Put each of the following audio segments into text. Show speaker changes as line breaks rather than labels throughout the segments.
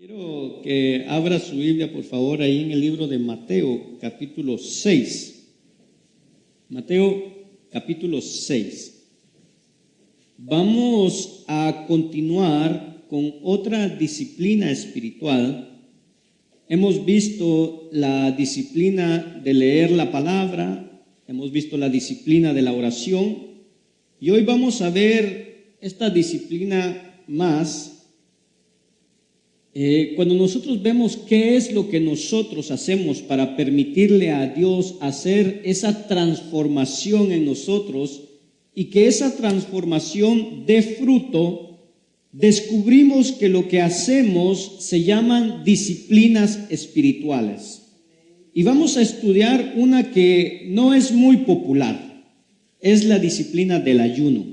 Quiero que abra su Biblia, por favor, ahí en el libro de Mateo, capítulo 6. Mateo, capítulo 6. Vamos a continuar con otra disciplina espiritual. Hemos visto la disciplina de leer la palabra, hemos visto la disciplina de la oración, y hoy vamos a ver esta disciplina más. Cuando nosotros vemos qué es lo que nosotros hacemos para permitirle a Dios hacer esa transformación en nosotros y que esa transformación dé fruto, descubrimos que lo que hacemos se llaman disciplinas espirituales. Y vamos a estudiar una que no es muy popular, es la disciplina del ayuno,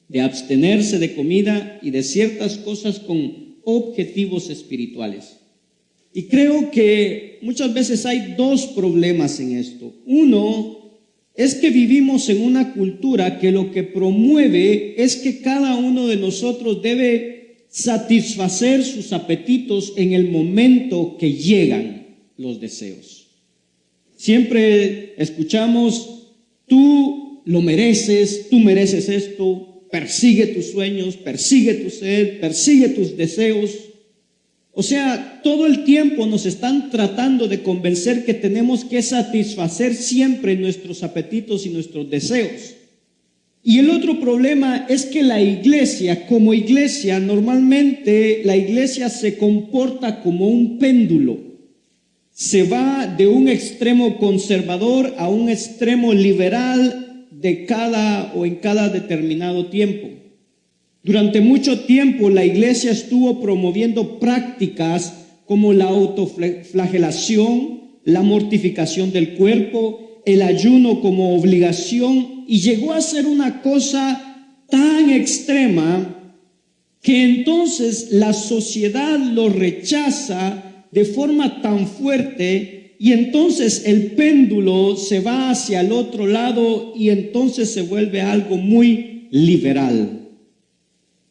de abstenerse de comida y de ciertas cosas con objetivos espirituales. Y creo que muchas veces hay dos problemas en esto. Uno es que vivimos en una cultura que lo que promueve es que cada uno de nosotros debe satisfacer sus apetitos en el momento que llegan los deseos. Siempre escuchamos: tú lo mereces, tú mereces esto. Persigue tus sueños, persigue tu sed, persigue tus deseos. O sea, todo el tiempo nos están tratando de convencer que tenemos que satisfacer siempre nuestros apetitos y nuestros deseos. Y el otro problema es que la iglesia, como iglesia, normalmente la iglesia se comporta como un péndulo. Se va de un extremo conservador a un extremo liberal en cada determinado tiempo. Durante mucho tiempo la iglesia estuvo promoviendo prácticas como la autoflagelación, la mortificación del cuerpo, el ayuno como obligación, y llegó a ser una cosa tan extrema que entonces la sociedad lo rechaza de forma tan fuerte. Y entonces el péndulo se va hacia el otro lado y entonces se vuelve algo muy liberal.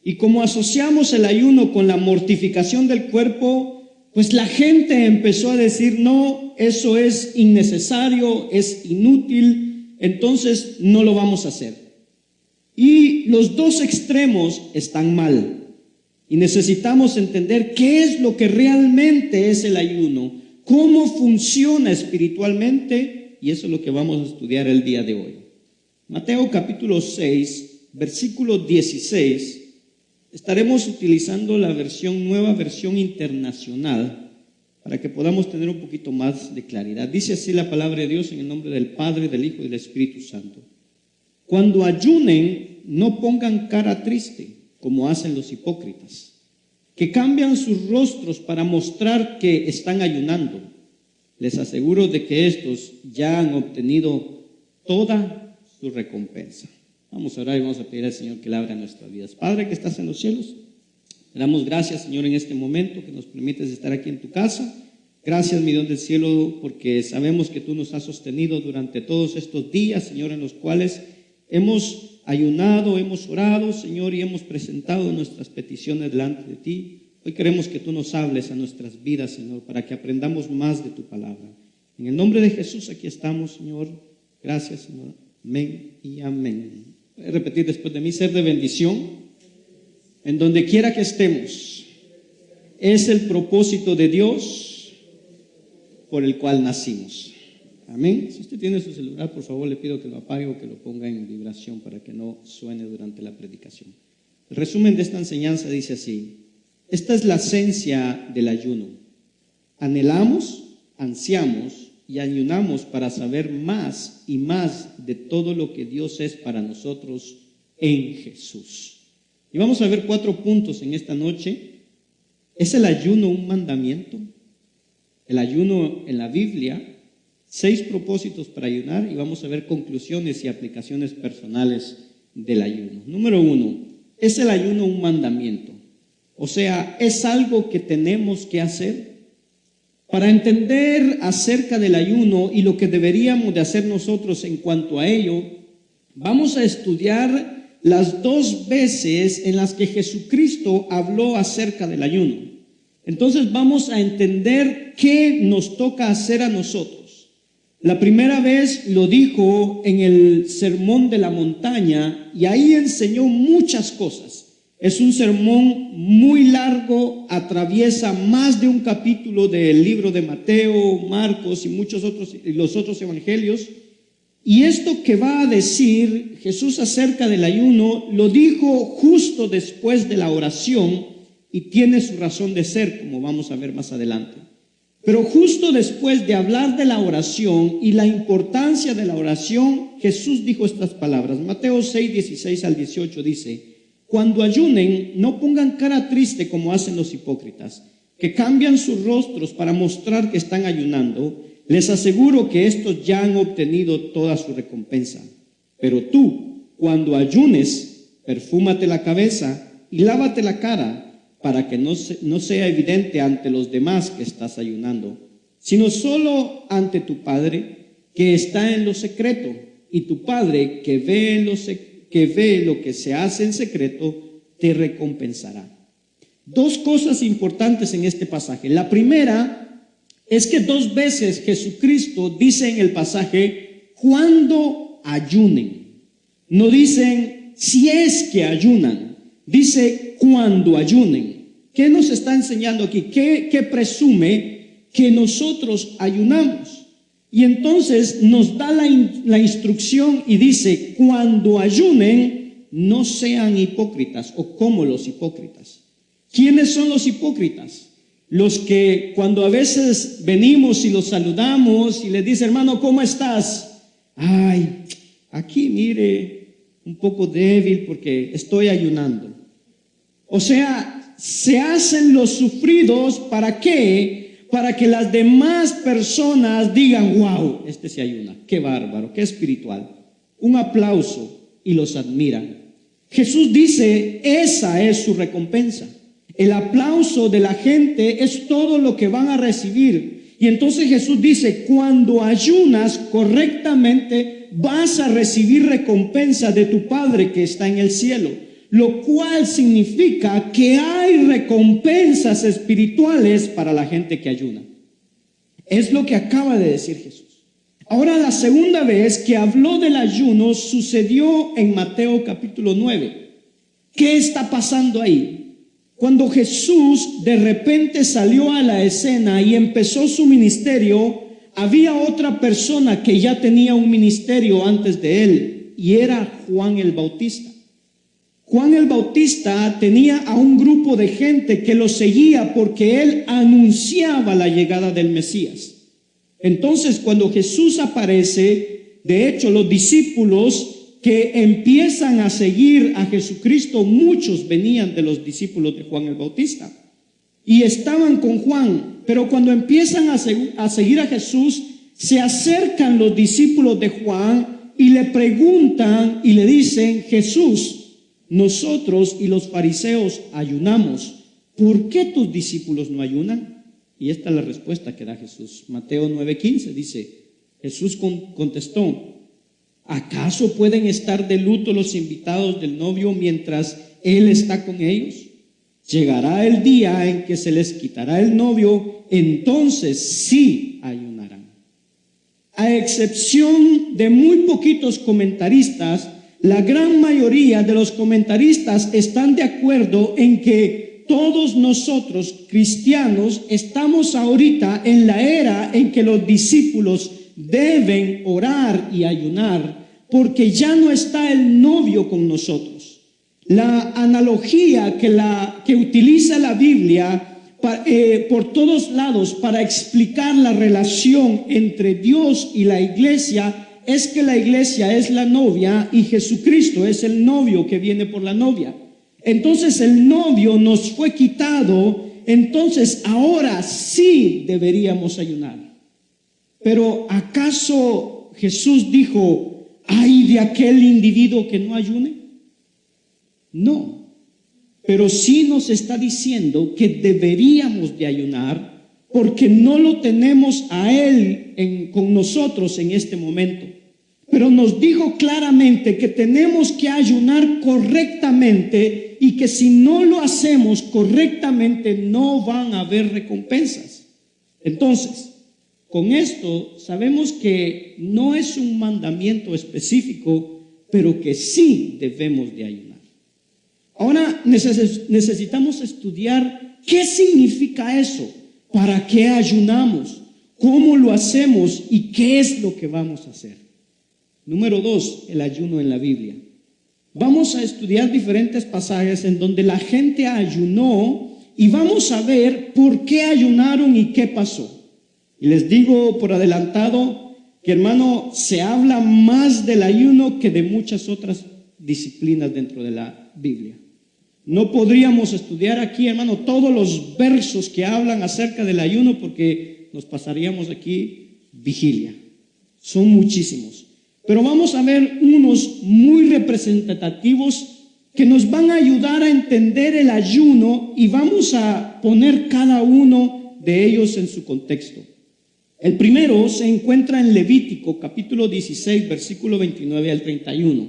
Y como asociamos el ayuno con la mortificación del cuerpo, pues la gente empezó a decir: no, eso es innecesario, es inútil, entonces no lo vamos a hacer. Y los dos extremos están mal. Y necesitamos entender qué es lo que realmente es el ayuno, cómo funciona espiritualmente, y eso es lo que vamos a estudiar el día de hoy. Mateo capítulo 6, versículo 16, estaremos utilizando la nueva versión internacional, para que podamos tener un poquito más de claridad. Dice así la palabra de Dios, en el nombre del Padre, del Hijo y del Espíritu Santo. Cuando ayunen, no pongan cara triste, como hacen los hipócritas, que cambian sus rostros para mostrar que están ayunando. Les aseguro de que estos ya han obtenido toda su recompensa. Vamos a orar y vamos a pedir al Señor que le abra nuestras vidas. Padre que estás en los cielos, te damos gracias, Señor, en este momento que nos permites estar aquí en tu casa. Gracias, mi Dios del cielo, porque sabemos que tú nos has sostenido durante todos estos días, Señor, en los cuales hemos ayunado, hemos orado, Señor, y hemos presentado nuestras peticiones delante de ti. Hoy queremos que tú nos hables a nuestras vidas, Señor, para que aprendamos más de tu palabra. En el nombre de Jesús aquí estamos, Señor. Gracias, Señor. Amén y amén. Voy a repetir después de mí: ser de bendición en donde quiera que estemos. Es el propósito de Dios por el cual nacimos. Amén. Si usted tiene su celular, por favor, le pido que lo apague o que lo ponga en vibración para que no suene durante la predicación. El resumen de esta enseñanza dice así: esta es la esencia del ayuno. Anhelamos, ansiamos y ayunamos para saber más y más de todo lo que Dios es para nosotros en Jesús. Y vamos a ver 4 puntos en esta noche. ¿Es el ayuno un mandamiento? El ayuno en la Biblia, 6 propósitos para ayunar, y vamos a ver conclusiones y aplicaciones personales del ayuno. Número 1, ¿es el ayuno un mandamiento? O sea, ¿es algo que tenemos que hacer? Para entender acerca del ayuno y lo que deberíamos de hacer nosotros en cuanto a ello, vamos a estudiar las 2 veces en las que Jesucristo habló acerca del ayuno. Entonces vamos a entender qué nos toca hacer a nosotros. La primera vez lo dijo en el Sermón de la Montaña y ahí enseñó muchas cosas. Es un sermón muy largo, atraviesa más de un capítulo del libro de Mateo, Marcos y muchos otros, y los otros evangelios. Y esto que va a decir Jesús acerca del ayuno, lo dijo justo después de la oración y tiene su razón de ser, como vamos a ver más adelante. Pero justo después de hablar de la oración y la importancia de la oración, Jesús dijo estas palabras. Mateo 6, 16 al 18 dice: cuando ayunen, no pongan cara triste como hacen los hipócritas, que cambian sus rostros para mostrar que están ayunando. Les aseguro que estos ya han obtenido toda su recompensa. Pero tú, cuando ayunes, perfúmate la cabeza y lávate la cara, para que no sea evidente ante los demás que estás ayunando, sino solo ante tu Padre que está en lo secreto, y tu Padre que ve lo que se hace en secreto te recompensará. Dos cosas importantes en este pasaje. La primera es que 2 veces Jesucristo dice en el pasaje cuando ayunen. No dicen si es que ayunan, dice cuando ayunen. ¿Qué nos está enseñando aquí? ¿Qué presume? Que nosotros ayunamos. Y entonces nos da la instrucción y dice, cuando ayunen, no sean hipócritas o como los hipócritas. ¿Quiénes son los hipócritas? Los que cuando a veces venimos y los saludamos y les dice, hermano, ¿cómo estás? Ay, aquí mire, un poco débil porque estoy ayunando. O sea, se hacen los sufridos, ¿para qué? Para que las demás personas digan, wow, este se ayuna, qué bárbaro, qué espiritual. Un aplauso y los admiran. Jesús dice, esa es su recompensa. El aplauso de la gente es todo lo que van a recibir. Y entonces Jesús dice, cuando ayunas correctamente, vas a recibir recompensa de tu Padre que está en el cielo. Lo cual significa que hay recompensas espirituales para la gente que ayuna. Es lo que acaba de decir Jesús. Ahora, la segunda vez que habló del ayuno sucedió en Mateo capítulo 9. ¿Qué está pasando ahí? Cuando Jesús de repente salió a la escena y empezó su ministerio, había otra persona que ya tenía un ministerio antes de él, y era Juan el Bautista. Juan el Bautista tenía a un grupo de gente que lo seguía porque él anunciaba la llegada del Mesías. Entonces, cuando Jesús aparece, de hecho, los discípulos que empiezan a seguir a Jesucristo, muchos venían de los discípulos de Juan el Bautista y estaban con Juan. Pero cuando empiezan a seguir a Jesús, se acercan los discípulos de Juan y le preguntan y le dicen, Jesús, nosotros y los fariseos ayunamos, ¿por qué tus discípulos no ayunan? Y esta es la respuesta que da Jesús. Mateo 9:15 dice, Jesús contestó, ¿acaso pueden estar de luto los invitados del novio mientras él está con ellos? Llegará el día en que se les quitará el novio, entonces sí ayunarán. A excepción de muy poquitos comentaristas, la gran mayoría de los comentaristas están de acuerdo en que todos nosotros, cristianos, estamos ahorita en la era en que los discípulos deben orar y ayunar, porque ya no está el novio con nosotros. La analogía que utiliza la Biblia por todos lados para explicar la relación entre Dios y la iglesia es que la iglesia es la novia y Jesucristo es el novio que viene por la novia. Entonces el novio nos fue quitado, entonces ahora sí deberíamos ayunar. Pero ¿acaso Jesús dijo, ay de aquel individuo que no ayune? No, pero sí nos está diciendo que deberíamos de ayunar porque no lo tenemos a Él con nosotros en este momento. Pero nos dijo claramente que tenemos que ayunar correctamente y que si no lo hacemos correctamente no van a haber recompensas. Entonces, con esto sabemos que no es un mandamiento específico, pero que sí debemos de ayunar. Ahora necesitamos estudiar qué significa eso, para qué ayunamos, cómo lo hacemos y qué es lo que vamos a hacer. Número 2, el ayuno en la Biblia. Vamos a estudiar diferentes pasajes en donde la gente ayunó y vamos a ver por qué ayunaron y qué pasó. Y les digo por adelantado que, hermano, se habla más del ayuno que de muchas otras disciplinas dentro de la Biblia. No podríamos estudiar aquí, hermano, todos los versos que hablan acerca del ayuno porque nos pasaríamos aquí vigilia. Son muchísimos. Pero vamos a ver unos muy representativos que nos van a ayudar a entender el ayuno y vamos a poner cada uno de ellos en su contexto. El primero se encuentra en Levítico, capítulo 16, versículo 29 al 31.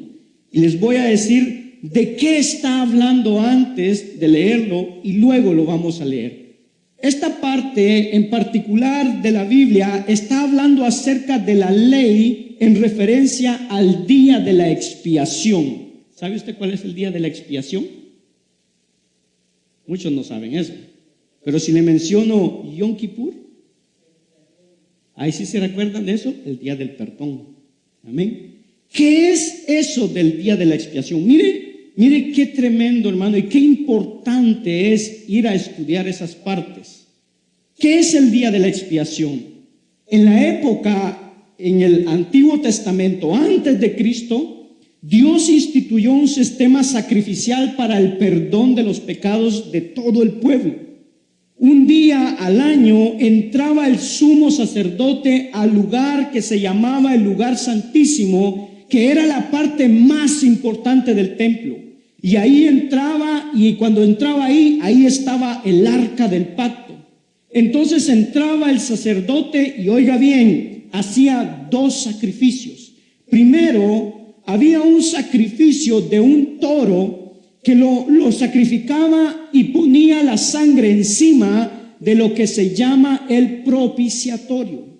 Y les voy a decir de qué está hablando antes de leerlo y luego lo vamos a leer. Esta parte en particular de la Biblia está hablando acerca de la ley en referencia al día de la expiación. ¿Sabe usted cuál es el día de la expiación? Muchos no saben eso. Pero si le menciono Yom Kippur, ahí sí se recuerdan de eso, el día del perdón. Amén. ¿Qué es eso del día de la expiación? Mire qué tremendo, hermano, y qué importante es ir a estudiar esas partes. ¿Qué es el día de la expiación? En la época, en el Antiguo Testamento, antes de Cristo, Dios instituyó un sistema sacrificial para el perdón de los pecados de todo el pueblo. Un día al año entraba el sumo sacerdote al lugar que se llamaba el lugar santísimo, que era la parte más importante del templo. Y ahí entraba, y cuando entraba ahí estaba el arca del pacto. Entonces entraba el sacerdote y, oiga bien, hacía dos sacrificios. Primero, había un sacrificio de un toro que lo sacrificaba y ponía la sangre encima de lo que se llama el propiciatorio.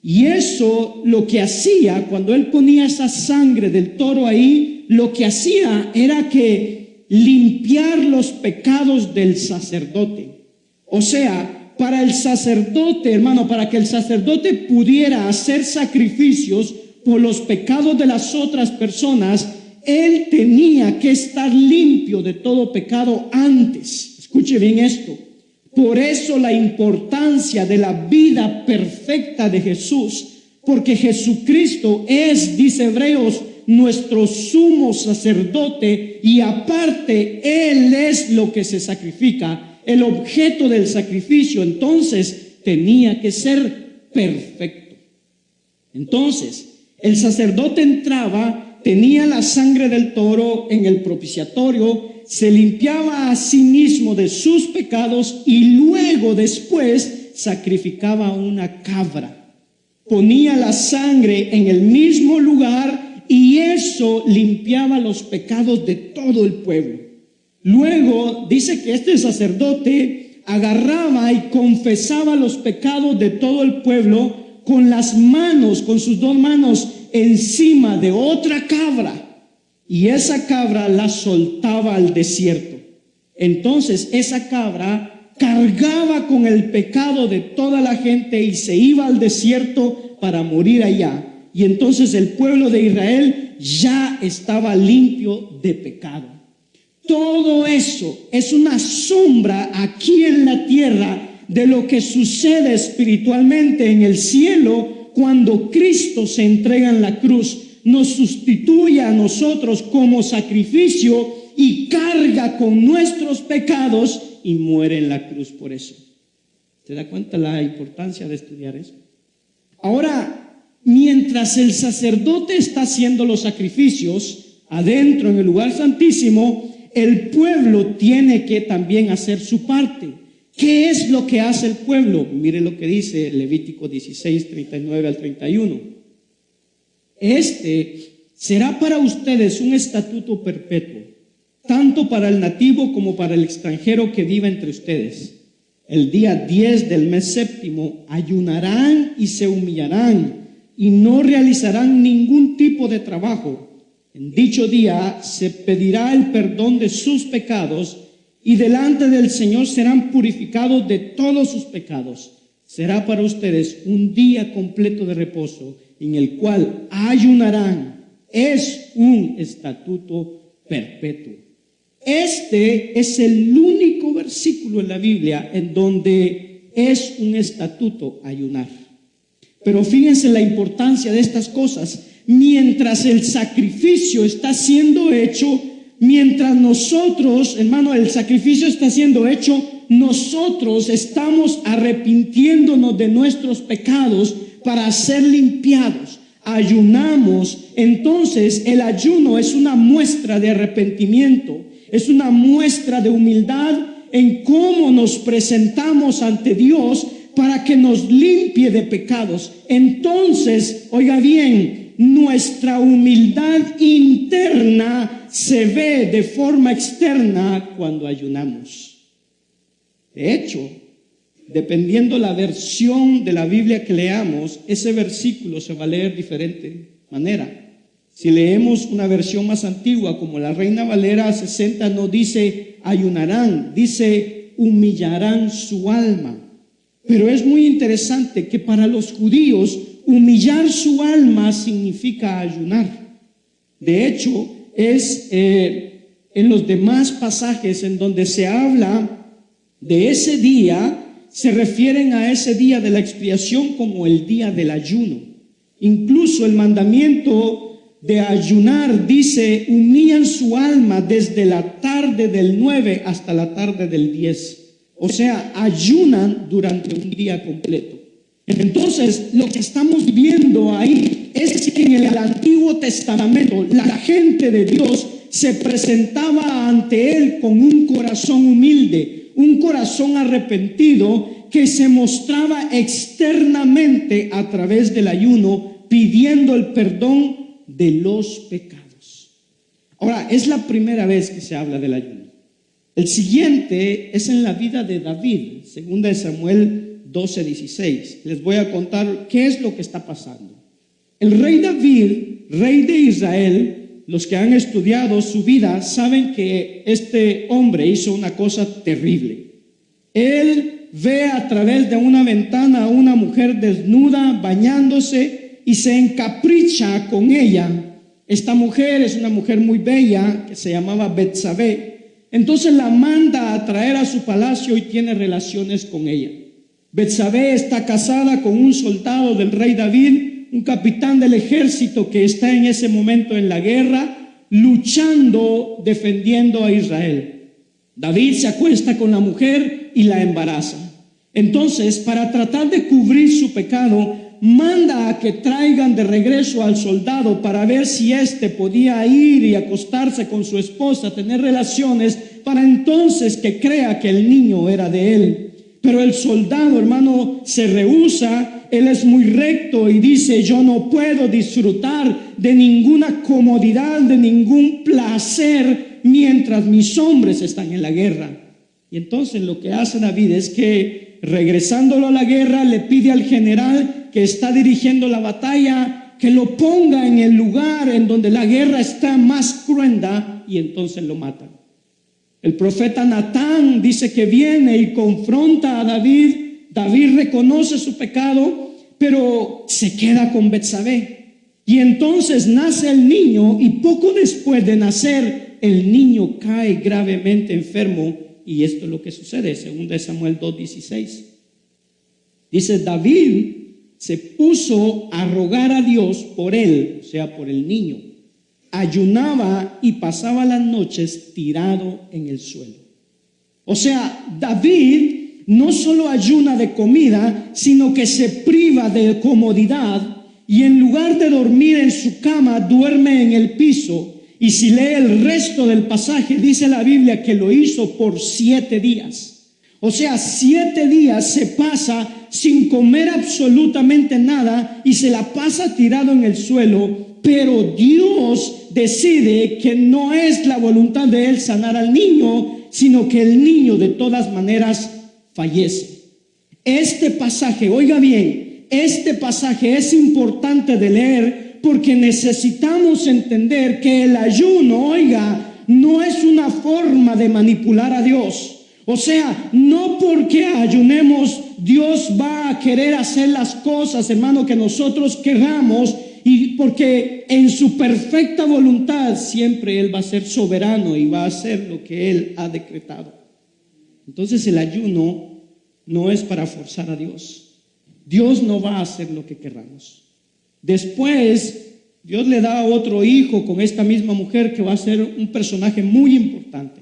Y eso, lo que hacía, cuando él ponía esa sangre del toro ahí, lo que hacía era que limpiar los pecados del sacerdote. O sea, para el sacerdote, hermano, para que el sacerdote pudiera hacer sacrificios por los pecados de las otras personas, él tenía que estar limpio de todo pecado antes. Escuche bien esto. Por eso la importancia de la vida perfecta de Jesús, porque Jesucristo es, dice Hebreos, nuestro sumo sacerdote, y aparte Él es lo que se sacrifica, el objeto del sacrificio. Entonces tenía que ser perfecto. Entonces el sacerdote entraba, tenía la sangre del toro en el propiciatorio, se limpiaba a sí mismo de sus pecados y luego después sacrificaba una cabra. Ponía la sangre en el mismo lugar y eso limpiaba los pecados de todo el pueblo. Luego dice que este sacerdote agarraba y confesaba los pecados de todo el pueblo con las manos, con sus dos manos encima de otra cabra. Y esa cabra la soltaba al desierto. Entonces esa cabra cargaba con el pecado de toda la gente y se iba al desierto para morir allá. Y entonces el pueblo de Israel ya estaba limpio de pecado. Todo eso es una sombra aquí en la tierra de lo que sucede espiritualmente en el cielo cuando Cristo se entrega en la cruz. Nos sustituye a nosotros como sacrificio y carga con nuestros pecados y muere en la cruz por eso. ¿Se da cuenta la importancia de estudiar eso? Ahora, mientras el sacerdote está haciendo los sacrificios adentro en el lugar santísimo, el pueblo tiene que también hacer su parte. ¿Qué es lo que hace el pueblo? Mire lo que dice Levítico 16, 39 al 31. Este será para ustedes un estatuto perpetuo. tanto para el nativo como para el extranjero que viva entre ustedes. El día 10 del mes séptimo ayunarán y se humillarán y no realizarán ningún tipo de trabajo. En dicho día se pedirá el perdón de sus pecados y delante del Señor serán purificados de todos sus pecados. Será para ustedes un día completo de reposo en el cual ayunarán. Es un estatuto perpetuo. Este es el único versículo en la Biblia en donde es un estatuto ayunar. Pero fíjense la importancia de estas cosas. Mientras el sacrificio está siendo hecho, mientras nosotros, hermano, el sacrificio está siendo hecho, nosotros estamos arrepintiéndonos de nuestros pecados para ser limpiados. Ayunamos. Entonces el ayuno es una muestra de arrepentimiento, es una muestra de humildad en cómo nos presentamos ante Dios para que nos limpie de pecados. Entonces, oiga bien, nuestra humildad interna se ve de forma externa cuando ayunamos. De hecho, dependiendo la versión de la Biblia que leamos, ese versículo se va a leer de diferente manera. Si leemos una versión más antigua, como la Reina Valera 60, no dice ayunarán, dice humillarán su alma. Pero es muy interesante que para los judíos humillar su alma significa ayunar. De hecho, es en los demás pasajes en donde se habla de ese día, se refieren a ese día de la expiación como el día del ayuno. Incluso el mandamiento de ayunar dice, humillan su alma desde la tarde del 9 hasta la tarde del 10. O sea, ayunan durante un día completo. Entonces, lo que estamos viendo ahí es que en el Antiguo Testamento la gente de Dios se presentaba ante Él con un corazón humilde, un corazón arrepentido que se mostraba externamente a través del ayuno, pidiendo el perdón de los pecados. Ahora, es la primera vez que se habla del ayuno. El siguiente es en la vida de David, 2 Samuel 12:16. Les voy a contar qué es lo que está pasando. El rey David, rey de Israel, los que han estudiado su vida saben que este hombre hizo una cosa terrible. Él ve a través de una ventana a una mujer desnuda bañándose y se encapricha con ella. Esta mujer es una mujer muy bella que se llamaba Betsabé. Entonces la manda a traer a su palacio y tiene relaciones con ella. Betsabé está casada con un soldado del rey David, un capitán del ejército que está en ese momento en la guerra, luchando, defendiendo a Israel. David se acuesta con la mujer y la embaraza. Entonces, para tratar de cubrir su pecado, manda a que traigan de regreso al soldado para ver si éste podía ir y acostarse con su esposa, tener relaciones, para entonces que crea que el niño era de él. Pero el soldado, hermano, se rehúsa. Él es muy recto y dice: yo no puedo disfrutar de ninguna comodidad, de ningún placer mientras mis hombres están en la guerra. Y entonces lo que hace David es que, regresándolo a la guerra, le pide al general que está dirigiendo la batalla que lo ponga en el lugar en donde la guerra está más cruenta, y entonces lo matan. El profeta Natán dice que viene y confronta a David. David reconoce su pecado, pero se queda con Betsabé. Y entonces nace el niño, y poco después de nacer, el niño cae gravemente enfermo. Y esto es lo que sucede, 2 Samuel 2:16. Dice: David se puso a rogar a Dios por él, o sea, por el niño. Ayunaba y pasaba las noches tirado en el suelo. O sea, David no solo ayuna de comida, sino que se priva de comodidad y en lugar de dormir en su cama, duerme en el piso. Y si lee el resto del pasaje, dice la Biblia que lo hizo por 7 días. O sea, 7 días se pasa sin comer absolutamente nada y se la pasa tirado en el suelo. Pero Dios
decide que no es la voluntad de él sanar al niño, sino que el niño de todas maneras fallece. Este pasaje, oiga bien, este pasaje es importante de leer porque necesitamos entender que el ayuno, oiga, no es una forma de manipular a Dios. O sea, no porque ayunemos Dios va a querer hacer las cosas, hermano, que nosotros queramos, y porque en su perfecta voluntad siempre Él va a ser soberano y va a hacer lo que Él ha decretado. Entonces el ayuno no es para forzar a Dios. Dios no va a hacer lo que queramos. Después Dios le da a otro hijo con esta misma mujer que va a ser un personaje muy importante.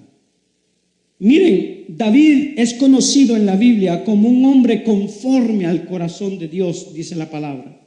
Miren, David es conocido en la Biblia como un hombre conforme al corazón de Dios, dice la palabra.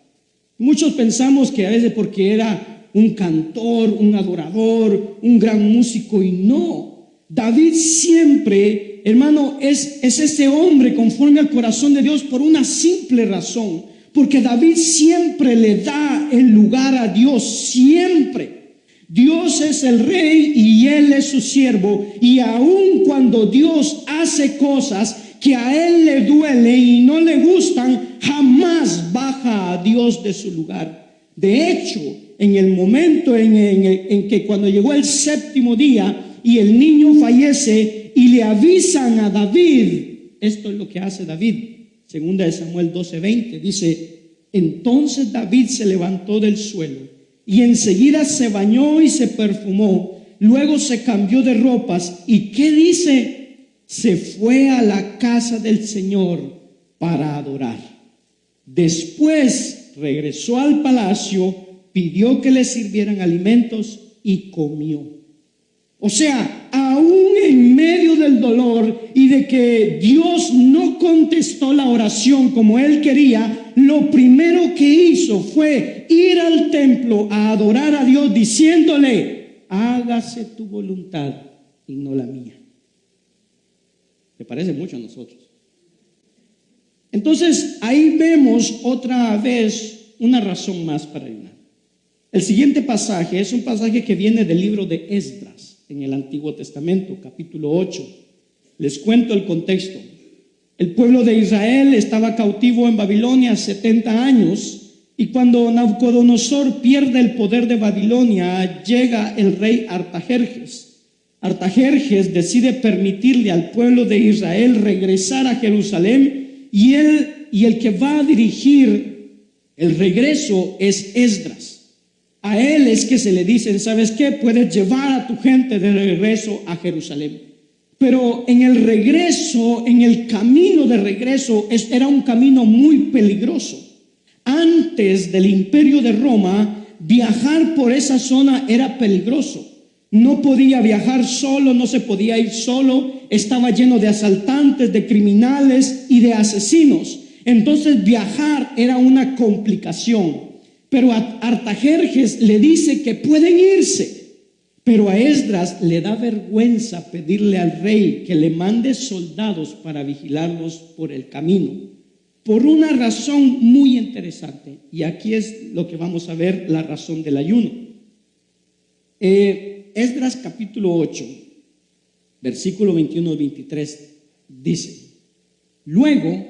Muchos pensamos que a veces porque era un cantor, un adorador, un gran músico, y no. David siempre, hermano, es ese hombre conforme al corazón de Dios por una simple razón, porque David siempre le da el lugar a Dios, siempre. Dios es el rey y él es su siervo, y aun cuando Dios hace cosas que a él le duele y no le gustan, jamás baja a Dios de su lugar. De hecho, en el momento en que cuando llegó el séptimo día y el niño fallece y le avisan a David, esto es lo que hace David. Segunda de Samuel 12:20 dice: entonces David se levantó del suelo y enseguida se bañó y se perfumó, luego se cambió de ropas y ¿qué dice? Se fue a la casa del Señor para adorar. Después regresó al palacio, pidió que le sirvieran alimentos y comió. O sea, aún en medio del dolor y de que Dios no contestó la oración como él quería, lo primero que hizo fue ir al templo a adorar a Dios diciéndole: hágase tu voluntad y no la mía. ¿Te parece mucho a nosotros? Entonces ahí vemos otra vez una razón más para ayunar. El siguiente pasaje es un pasaje que viene del libro de Esdras en el Antiguo Testamento, capítulo 8. Les cuento el contexto. El pueblo de Israel estaba cautivo en Babilonia 70 años, y cuando Nabucodonosor pierde el poder de Babilonia, llega el rey Artajerjes. Artajerjes decide permitirle al pueblo de Israel regresar a Jerusalén, y el que va a dirigir el regreso es Esdras. A él es que se le dicen: ¿sabes qué? Puedes llevar a tu gente de regreso a Jerusalén. Pero en el regreso, en el camino de regreso, era un camino muy peligroso. Antes del imperio de Roma, viajar por esa zona era peligroso. No podía viajar solo, no se podía ir solo, estaba lleno de asaltantes, de criminales y de asesinos. Entonces viajar era una complicación. Pero a Artajerjes le dice que pueden irse, pero a Esdras le da vergüenza pedirle al rey que le mande soldados para vigilarlos por el camino, por una razón muy interesante. Y aquí es lo que vamos a ver, la razón del ayuno. Esdras capítulo 8, versículo 21-23 dice: luego,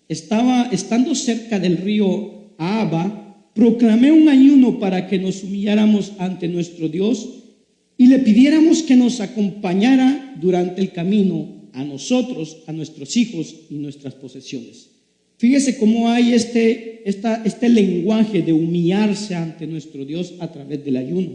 estando cerca del río Ahava, proclamé un ayuno para que nos humilláramos ante nuestro Dios y le pidiéramos que nos acompañara durante el camino, a nosotros, a nuestros hijos y nuestras posesiones. Fíjese cómo hay este lenguaje de humillarse ante nuestro Dios a través del ayuno.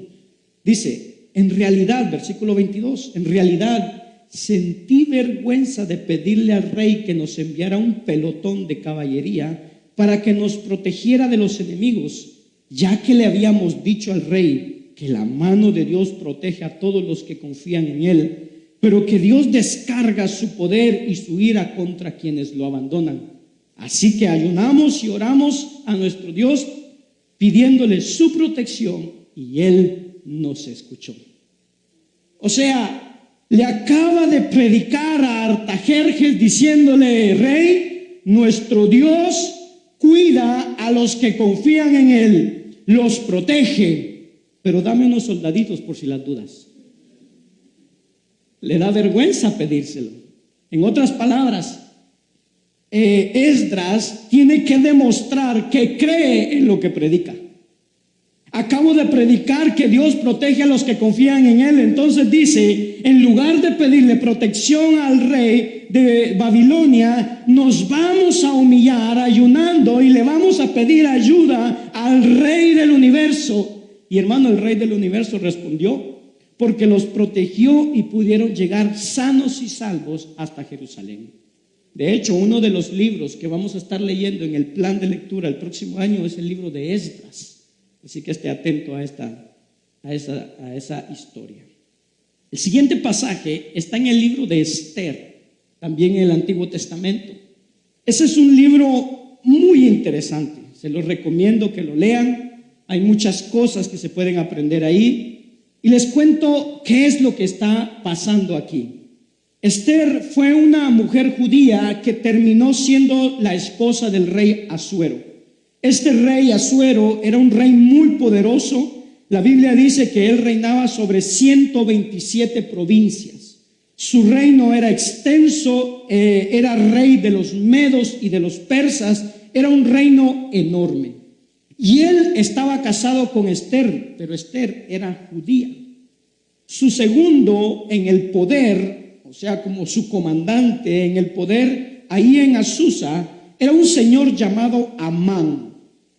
Dice: en realidad, versículo 22, en realidad sentí vergüenza de pedirle al rey que nos enviara un pelotón de caballería para que nos protegiera de los enemigos, ya que le habíamos dicho al rey que la mano de Dios protege a todos los que confían en él, pero que Dios descarga su poder y su ira contra quienes lo abandonan. Así que ayunamos y oramos a nuestro Dios pidiéndole su protección, y él nos escuchó. O sea, le acaba de predicar a Artajerjes diciéndole: rey, nuestro Dios cuida a los que confían en él, los protege, pero dame unos soldaditos por si las dudas. Le da vergüenza pedírselo. En otras palabras, Esdras tiene que demostrar que cree en lo que predica. Acabo de predicar que Dios protege a los que confían en Él. Entonces dice, en lugar de pedirle protección al rey de Babilonia, nos vamos a humillar ayunando y le vamos a pedir ayuda al rey del universo. Y hermano, el rey del universo respondió, porque los protegió y pudieron llegar sanos y salvos hasta Jerusalén. De hecho, uno de los libros que vamos a estar leyendo en el plan de lectura el próximo año es el libro de Esdras. Así que esté atento a esa historia. El siguiente pasaje está en el libro de Esther, también en el Antiguo Testamento. Ese es un libro muy interesante. Se los recomiendo que lo lean. Hay muchas cosas que se pueden aprender ahí. Y les cuento qué es lo que está pasando aquí. Esther fue una mujer judía que terminó siendo la esposa del rey Asuero. Este rey Asuero era un rey muy poderoso. La Biblia dice que él reinaba sobre 127 provincias. Su reino era extenso, era rey de los medos y de los persas. Era un reino enorme. Y él estaba casado con Esther, pero Esther era judía. Su segundo en el poder, o sea, como su comandante en el poder, ahí en Azusa, era un señor llamado Amán.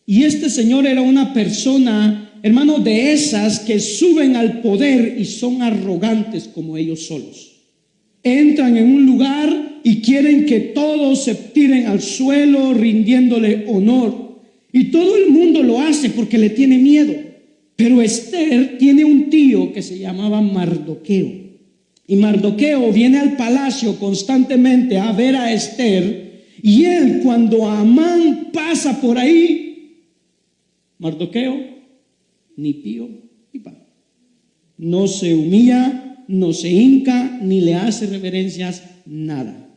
Y este señor era una persona, hermano, de esas que suben al poder y son arrogantes como ellos solos. Entran en un lugar y quieren que todos se tiren al suelo rindiéndole honor. Y todo el mundo lo hace porque le tiene miedo. Pero Esther tiene un tío que se llamaba Mardoqueo. Y Mardoqueo viene al palacio constantemente a ver a Esther. Y él, cuando Amán pasa por ahí, Mardoqueo, ni pío ni pa. No se humilla, no se hinca, ni le hace reverencias, nada.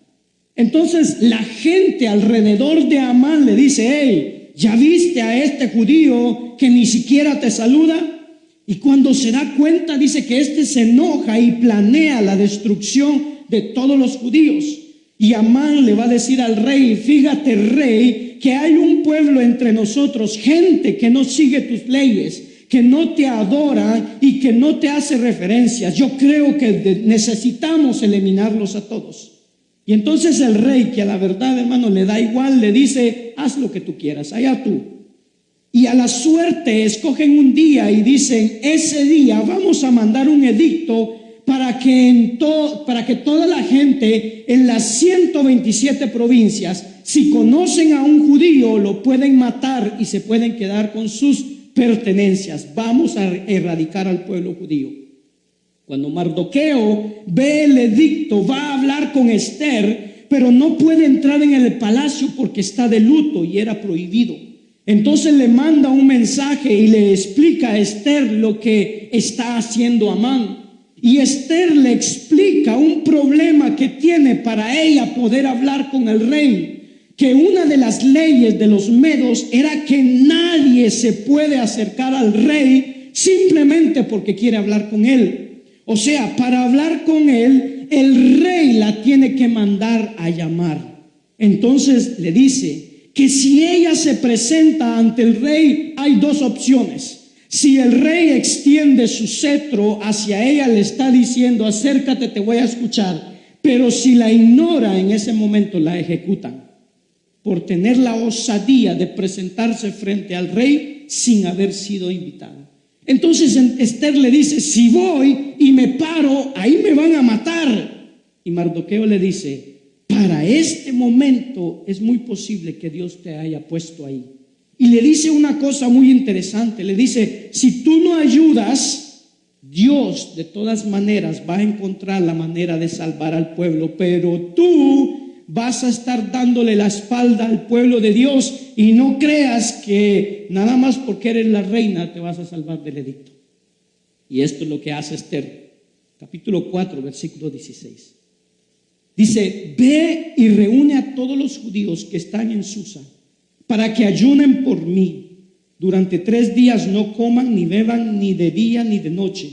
Entonces la gente alrededor de Amán le dice, hey, ¿ya viste a este judío que ni siquiera te saluda? Y cuando se da cuenta dice que este se enoja y planea la destrucción de todos los judíos. Y Amán le va a decir al rey, fíjate rey, que hay un pueblo entre nosotros, gente que no sigue tus leyes, que no te adora y que no te hace referencias. Yo creo que necesitamos eliminarlos a todos. Y entonces el rey, que a la verdad, hermano, le da igual, le dice, haz lo que tú quieras, allá tú. Y a la suerte escogen un día y dicen, ese día vamos a mandar un edicto para que toda la gente en las 127 provincias, si conocen a un judío, lo pueden matar y se pueden quedar con sus pertenencias. Vamos a erradicar al pueblo judío. Cuando Mardoqueo ve el edicto, va a hablar con Esther, pero no puede entrar en el palacio porque está de luto y era prohibido. Entonces le manda un mensaje y le explica a Esther lo que está haciendo Amán. Y Esther le explica un problema que tiene para ella poder hablar con el rey. Que una de las leyes de los medos era que nadie se puede acercar al rey simplemente porque quiere hablar con él. O sea, para hablar con él, el rey la tiene que mandar a llamar. Entonces le dice que si ella se presenta ante el rey, hay dos opciones. Si el rey extiende su cetro hacia ella, le está diciendo, acércate, te voy a escuchar. Pero si la ignora, en ese momento la ejecutan por tener la osadía de presentarse frente al rey sin haber sido invitada. Entonces Esther le dice, si voy y me paro, ahí me van a matar. Y Mardoqueo le dice, para este momento es muy posible que Dios te haya puesto ahí. Y le dice una cosa muy interesante, le dice, si tú no ayudas, Dios de todas maneras va a encontrar la manera de salvar al pueblo, pero tú vas a estar dándole la espalda al pueblo de Dios y no creas que nada más porque eres la reina te vas a salvar del edicto. Y esto es lo que hace Esther, capítulo 4, versículo 16. Dice, ve y reúne a todos los judíos que están en Susa para que ayunen por mí. Durante 3 días no coman ni beban ni de día ni de noche.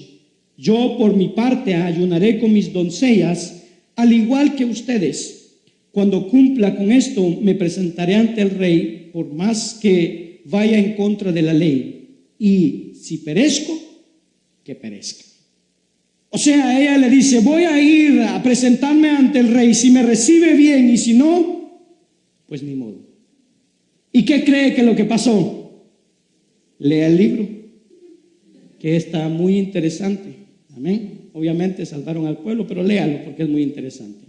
Yo por mi parte ayunaré con mis doncellas, al igual que ustedes. Cuando cumpla con esto, me presentaré ante el rey, por más que vaya en contra de la ley. Y si perezco, que perezca. O sea, ella le dice, voy a ir a presentarme ante el rey. Si me recibe bien y si no, pues ni modo. ¿Y qué cree que lo que pasó? Lea el libro, que está muy interesante. Amén. Obviamente salvaron al pueblo, pero léalo porque es muy interesante.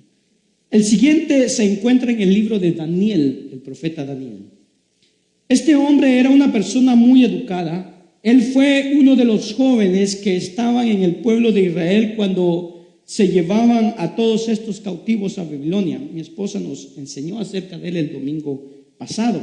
El siguiente se encuentra en el libro de Daniel, el profeta Daniel. Este hombre era una persona muy educada. Él fue uno de los jóvenes que estaban en el pueblo de Israel cuando se llevaban a todos estos cautivos a Babilonia. Mi esposa nos enseñó acerca de él el domingo pasado.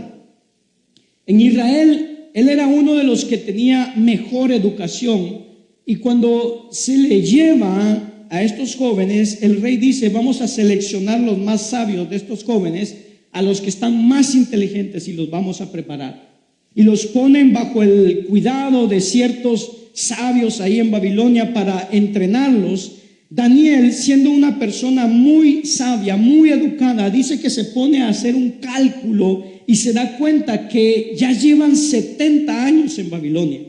En Israel, él era uno de los que tenía mejor educación, y cuando se le lleva a estos jóvenes, el rey dice, vamos a seleccionar los más sabios de estos jóvenes, a los que están más inteligentes, y los vamos a preparar. Y los ponen bajo el cuidado de ciertos sabios ahí en Babilonia para entrenarlos. Daniel, siendo una persona muy sabia, muy educada, dice que se pone a hacer un cálculo y se da cuenta que ya llevan 70 años en Babilonia.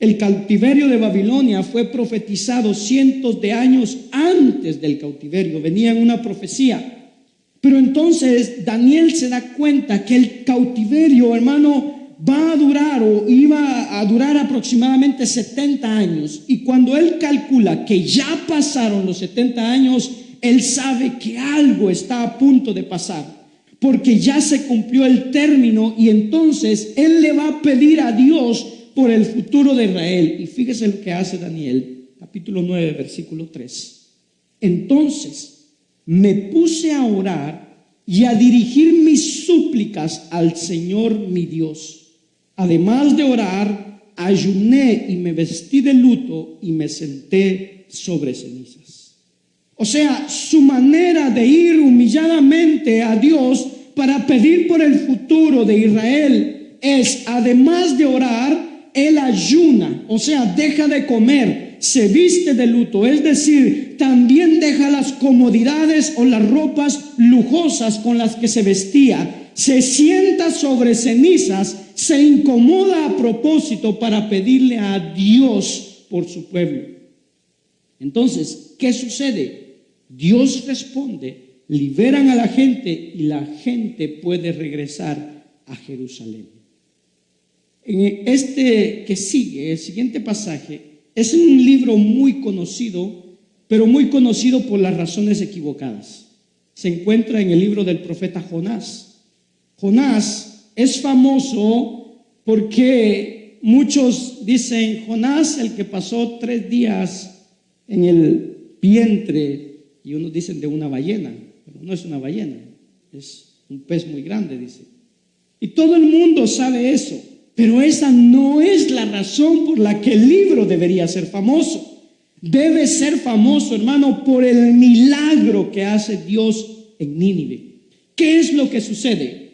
El cautiverio de Babilonia fue profetizado cientos de años antes del cautiverio, venía en una profecía. Pero entonces Daniel se da cuenta que el cautiverio, hermano, va a durar o iba a durar aproximadamente 70 años. Y cuando él calcula que ya pasaron los 70 años, él sabe que algo está a punto de pasar, porque ya se cumplió el término, y entonces él le va a pedir a Dios por el futuro de Israel. Y fíjese lo que hace Daniel, capítulo 9, versículo 3. Entonces me puse a orar y a dirigir mis súplicas al Señor mi Dios. Además de orar, ayuné y me vestí de luto y me senté sobre cenizas. O sea, su manera de ir humilladamente a Dios para pedir por el futuro de Israel es, además de orar, él ayuna, o sea, deja de comer, se viste de luto, es decir, también deja las comodidades o las ropas lujosas con las que se vestía, se sienta sobre cenizas, se incomoda a propósito para pedirle a Dios por su pueblo. Entonces, ¿qué sucede? Dios responde, liberan a la gente y la gente puede regresar a Jerusalén. En este que sigue, el siguiente pasaje, es un libro muy conocido, pero muy conocido por las razones equivocadas. Se encuentra en el libro del profeta Jonás. Jonás es famoso porque muchos dicen, Jonás, el que pasó 3 días en el vientre, y unos dicen de una ballena, pero no es una ballena, es un pez muy grande, dice. Y todo el mundo sabe eso. Pero esa no es la razón por la que el libro debería ser famoso. Debe ser famoso, hermano, por el milagro que hace Dios en Nínive. ¿Qué es lo que sucede?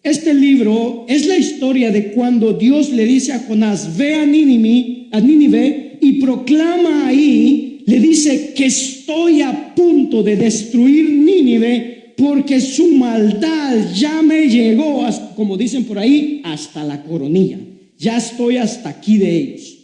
Este libro es la historia de cuando Dios le dice a Jonás, ve a Nínive y proclama ahí, le dice que estoy a punto de destruir Nínive, porque su maldad ya me llegó, como dicen por ahí, hasta la coronilla. Ya estoy hasta aquí de ellos.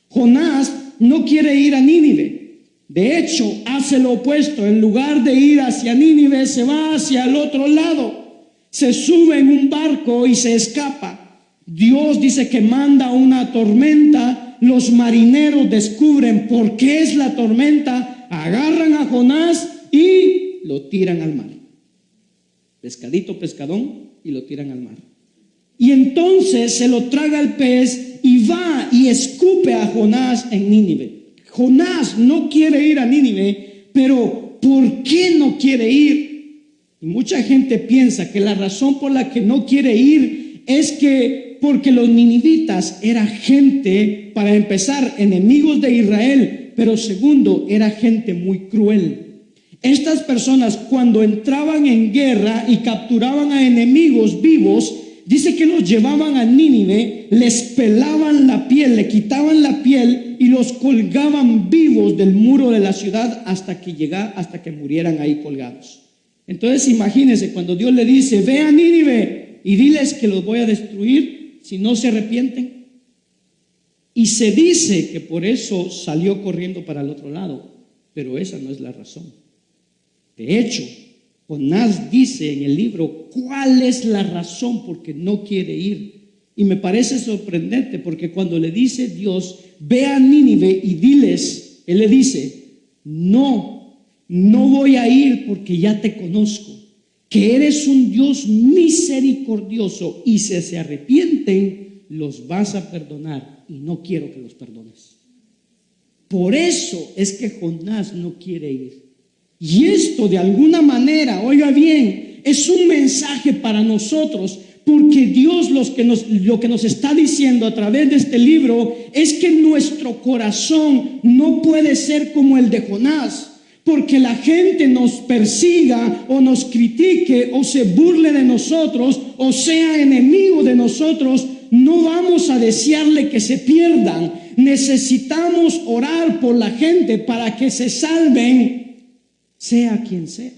Jonás no quiere ir a Nínive. De hecho, hace lo opuesto. En lugar de ir hacia Nínive, se va hacia el otro lado. Se sube en un barco y se escapa. Dios dice que manda una tormenta. Los marineros descubren por qué es la tormenta. Agarran a Jonás y lo tiran al mar. Pescadito, pescadón, y lo tiran al mar. Y entonces se lo traga el pez y va y escupe a Jonás en Nínive. Jonás no quiere ir a Nínive, pero ¿por qué no quiere ir? Y mucha gente piensa que la razón por la que no quiere ir es que porque los ninivitas era gente, para empezar, enemigos de Israel, pero segundo, era gente muy cruel. Estas personas, cuando entraban en guerra y capturaban a enemigos vivos, Dice que los llevaban a Nínive, les pelaban la piel, le quitaban la piel y los colgaban vivos del muro de la ciudad hasta que murieran ahí colgados. Entonces imagínense cuando Dios le dice, ve a Nínive y diles que los voy a destruir si no se arrepienten. Y se dice que por eso salió corriendo para el otro lado, pero esa no es la razón. De hecho, Jonás dice en el libro cuál es la razón por qué no quiere ir. Y me parece sorprendente porque cuando le dice Dios, ve a Nínive y diles, él le dice, no voy a ir porque ya te conozco, que eres un Dios misericordioso y si se arrepienten, los vas a perdonar y no quiero que los perdones. Por eso es que Jonás no quiere ir. Y esto de alguna manera, oiga bien, es un mensaje para nosotros, porque Dios lo que nos está diciendo a través de este libro es que nuestro corazón no puede ser como el de Jonás, porque la gente nos persiga o nos critique o se burle de nosotros o sea enemigo de nosotros, no vamos a desearle que se pierdan. Necesitamos orar por la gente para que se salven, sea quien sea.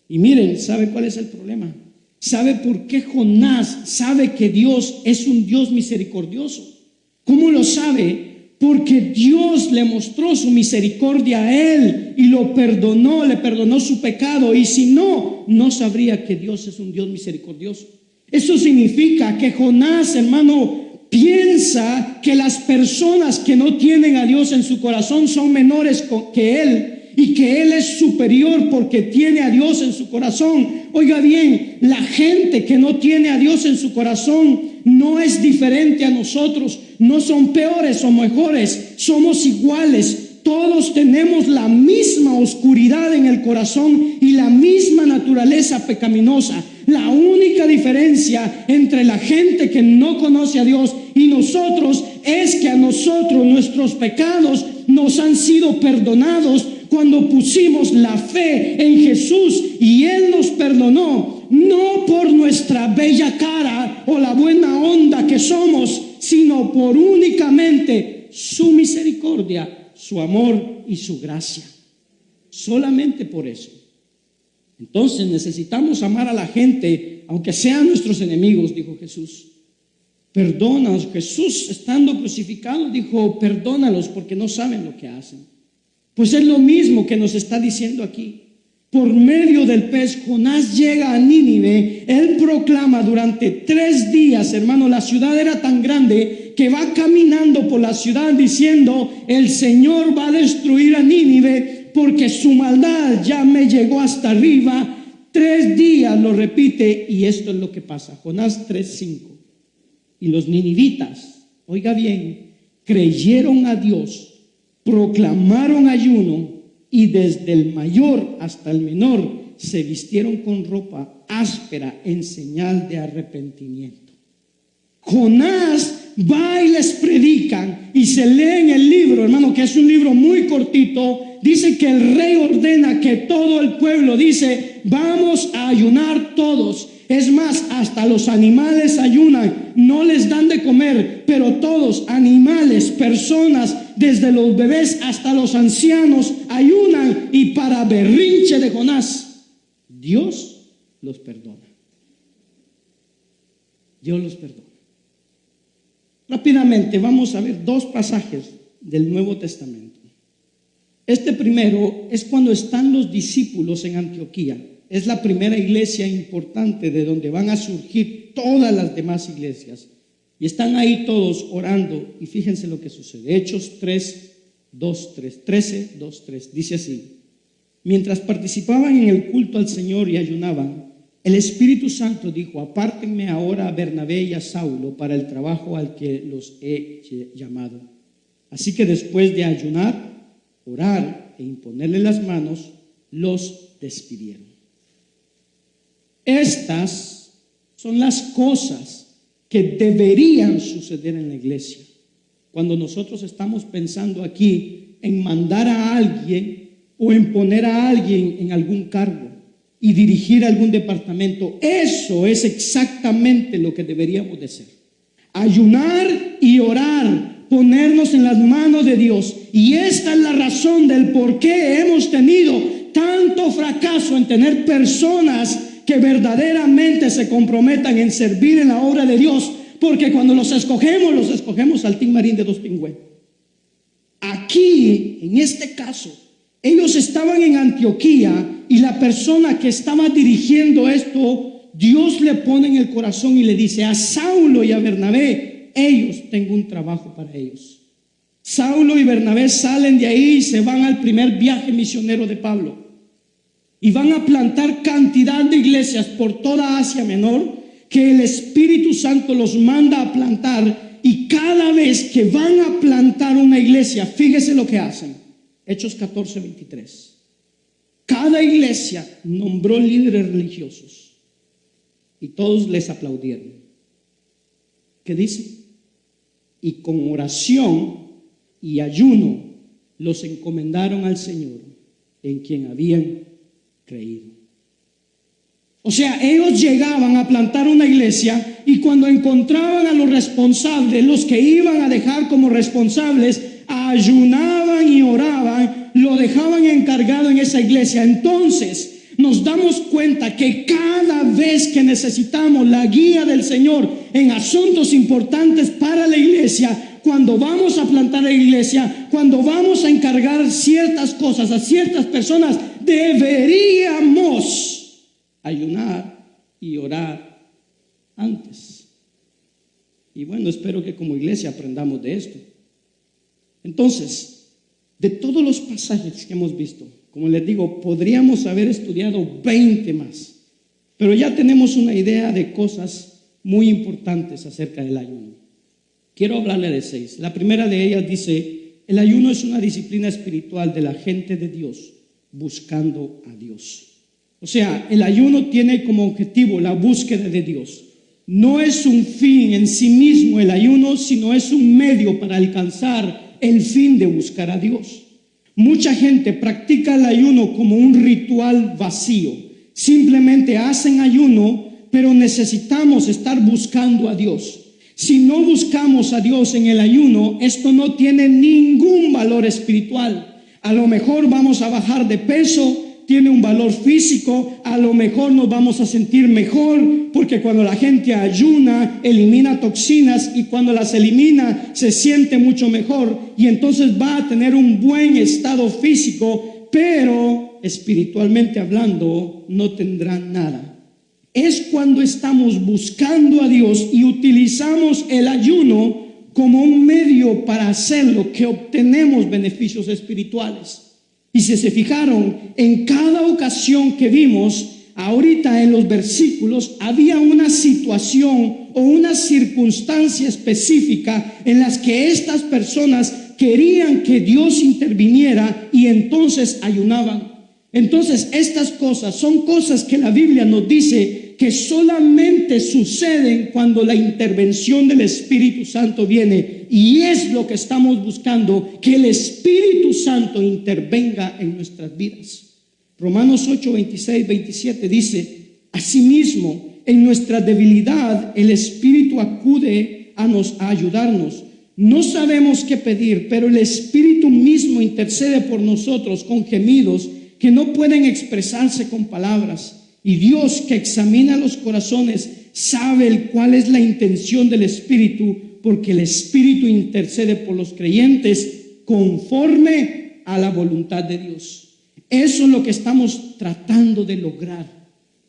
Y miren, ¿sabe cuál es el problema? ¿Sabe por qué Jonás sabe que Dios es un Dios misericordioso? ¿Cómo lo sabe? Porque Dios le mostró su misericordia a él y lo perdonó, le perdonó su pecado. Y si no, no sabría que Dios es un Dios misericordioso. Eso significa que Jonás, hermano, piensa que las personas que no tienen a Dios en su corazón son menores que él y que él es superior porque tiene a Dios en su corazón. Oiga bien, la gente que no tiene a Dios en su corazón no es diferente a nosotros, no son peores o mejores, somos iguales. Todos tenemos la misma oscuridad en el corazón y la misma naturaleza pecaminosa. La única diferencia entre la gente que no conoce a Dios y nosotros es que a nosotros nuestros pecados nos han sido perdonados cuando pusimos la fe en Jesús y Él nos perdonó, no por nuestra bella cara o la buena onda que somos, sino por únicamente su misericordia, su amor y su gracia. Solamente por eso. Entonces necesitamos amar a la gente, aunque sean nuestros enemigos, dijo Jesús. Perdónalos. Jesús, estando crucificado, dijo, perdónalos porque no saben lo que hacen. Pues es lo mismo que nos está diciendo aquí. Por medio del pez, Jonás llega a Nínive. Él proclama durante 3 días, hermano, la ciudad era tan grande que va caminando por la ciudad diciendo, el Señor va a destruir a Nínive porque su maldad ya me llegó hasta arriba. 3 días lo repite y esto es lo que pasa. Jonás 3:5. Y los ninivitas, oiga bien, creyeron a Dios, proclamaron ayuno y desde el mayor hasta el menor se vistieron con ropa áspera en señal de arrepentimiento. Jonás va y les predican y se lee en el libro, hermano, que es un libro muy cortito. Dice que el rey ordena que todo el pueblo dice, vamos a ayunar todos. Es más, hasta los animales ayunan, no les dan de comer, pero todos, animales, personas, desde los bebés hasta los ancianos, ayunan y para berrinche de Jonás, Dios los perdona. Dios los perdona. Rápidamente vamos a ver 2 pasajes del Nuevo Testamento. Este primero es cuando están los discípulos en Antioquía. Es la primera iglesia importante de donde van a surgir todas las demás iglesias. Y están ahí todos orando. Y fíjense lo que sucede. Hechos 13:2-3. Dice así. Mientras participaban en el culto al Señor y ayunaban, el Espíritu Santo dijo, apártenme ahora a Bernabé y a Saulo para el trabajo al que los he llamado. Así que después de ayunar, orar e imponerle las manos, los despidieron. Estas son las cosas que deberían suceder en la iglesia. Cuando nosotros estamos pensando aquí en mandar a alguien o en poner a alguien en algún cargo, y dirigir algún departamento. Eso es exactamente lo que deberíamos de hacer. Ayunar y orar, ponernos en las manos de Dios. Y esta es la razón del por qué hemos tenido tanto fracaso en tener personas que verdaderamente se comprometan en servir en la obra de Dios. Porque cuando los escogemos al Team Marín de Dos Pingües. Aquí, en este caso, ellos estaban en Antioquía y la persona que estaba dirigiendo esto, Dios le pone en el corazón y le dice a Saulo y a Bernabé: tengo un trabajo para ellos. Saulo y Bernabé salen de ahí y se van al primer viaje misionero de Pablo y van a plantar cantidad de iglesias por toda Asia Menor que el Espíritu Santo los manda a plantar. Y cada vez que van a plantar una iglesia, fíjese lo que hacen. Hechos 14:23. Cada iglesia nombró líderes religiosos y todos les aplaudieron. ¿Qué dice? Y con oración y ayuno los encomendaron al Señor, en quien habían creído. O sea, ellos llegaban a plantar una iglesia y cuando encontraban a los responsables, los que iban a dejar como responsables, ayunaban y oraban, lo dejaban encargado en esa iglesia. Entonces nos damos cuenta que cada vez que necesitamos la guía del Señor en asuntos importantes para la iglesia, cuando vamos a plantar la iglesia, cuando vamos a encargar ciertas cosas a ciertas personas, deberíamos ayunar y orar antes. Y bueno, espero que como iglesia aprendamos de esto. Entonces, de todos los pasajes que hemos visto, como les digo, podríamos haber estudiado 20 más, pero ya tenemos una idea de cosas muy importantes acerca del ayuno. Quiero hablarle de 6. La primera de ellas dice: el ayuno es una disciplina espiritual de la gente de Dios buscando a Dios. O sea, el ayuno tiene como objetivo la búsqueda de Dios. No es un fin en sí mismo el ayuno, sino es un medio para alcanzar el fin de buscar a Dios. Mucha gente practica el ayuno como un ritual vacío. Simplemente hacen ayuno, pero necesitamos estar buscando a Dios. Si no buscamos a Dios en el ayuno, esto no tiene ningún valor espiritual. A lo mejor vamos a bajar de peso, tiene un valor físico, a lo mejor nos vamos a sentir mejor, porque cuando la gente ayuna, elimina toxinas y cuando las elimina se siente mucho mejor y entonces va a tener un buen estado físico, pero espiritualmente hablando no tendrá nada. Es cuando estamos buscando a Dios y utilizamos el ayuno como un medio para hacerlo que obtenemos beneficios espirituales. Y si se fijaron, en cada ocasión que vimos ahorita en los versículos, había una situación o una circunstancia específica en las que estas personas querían que Dios interviniera y entonces ayunaban. Entonces estas cosas son cosas que la Biblia nos dice que solamente suceden cuando la intervención del Espíritu Santo viene, y es lo que estamos buscando, que el Espíritu Santo intervenga en nuestras vidas. Romanos 8, 26, 27 dice: asimismo, en nuestra debilidad el Espíritu acude a ayudarnos. No sabemos qué pedir, pero el Espíritu mismo intercede por nosotros con gemidos que no pueden expresarse con palabras. Y Dios, que examina los corazones, sabe cuál es la intención del Espíritu, porque el Espíritu intercede por los creyentes conforme a la voluntad de Dios. Eso es lo que estamos tratando de lograr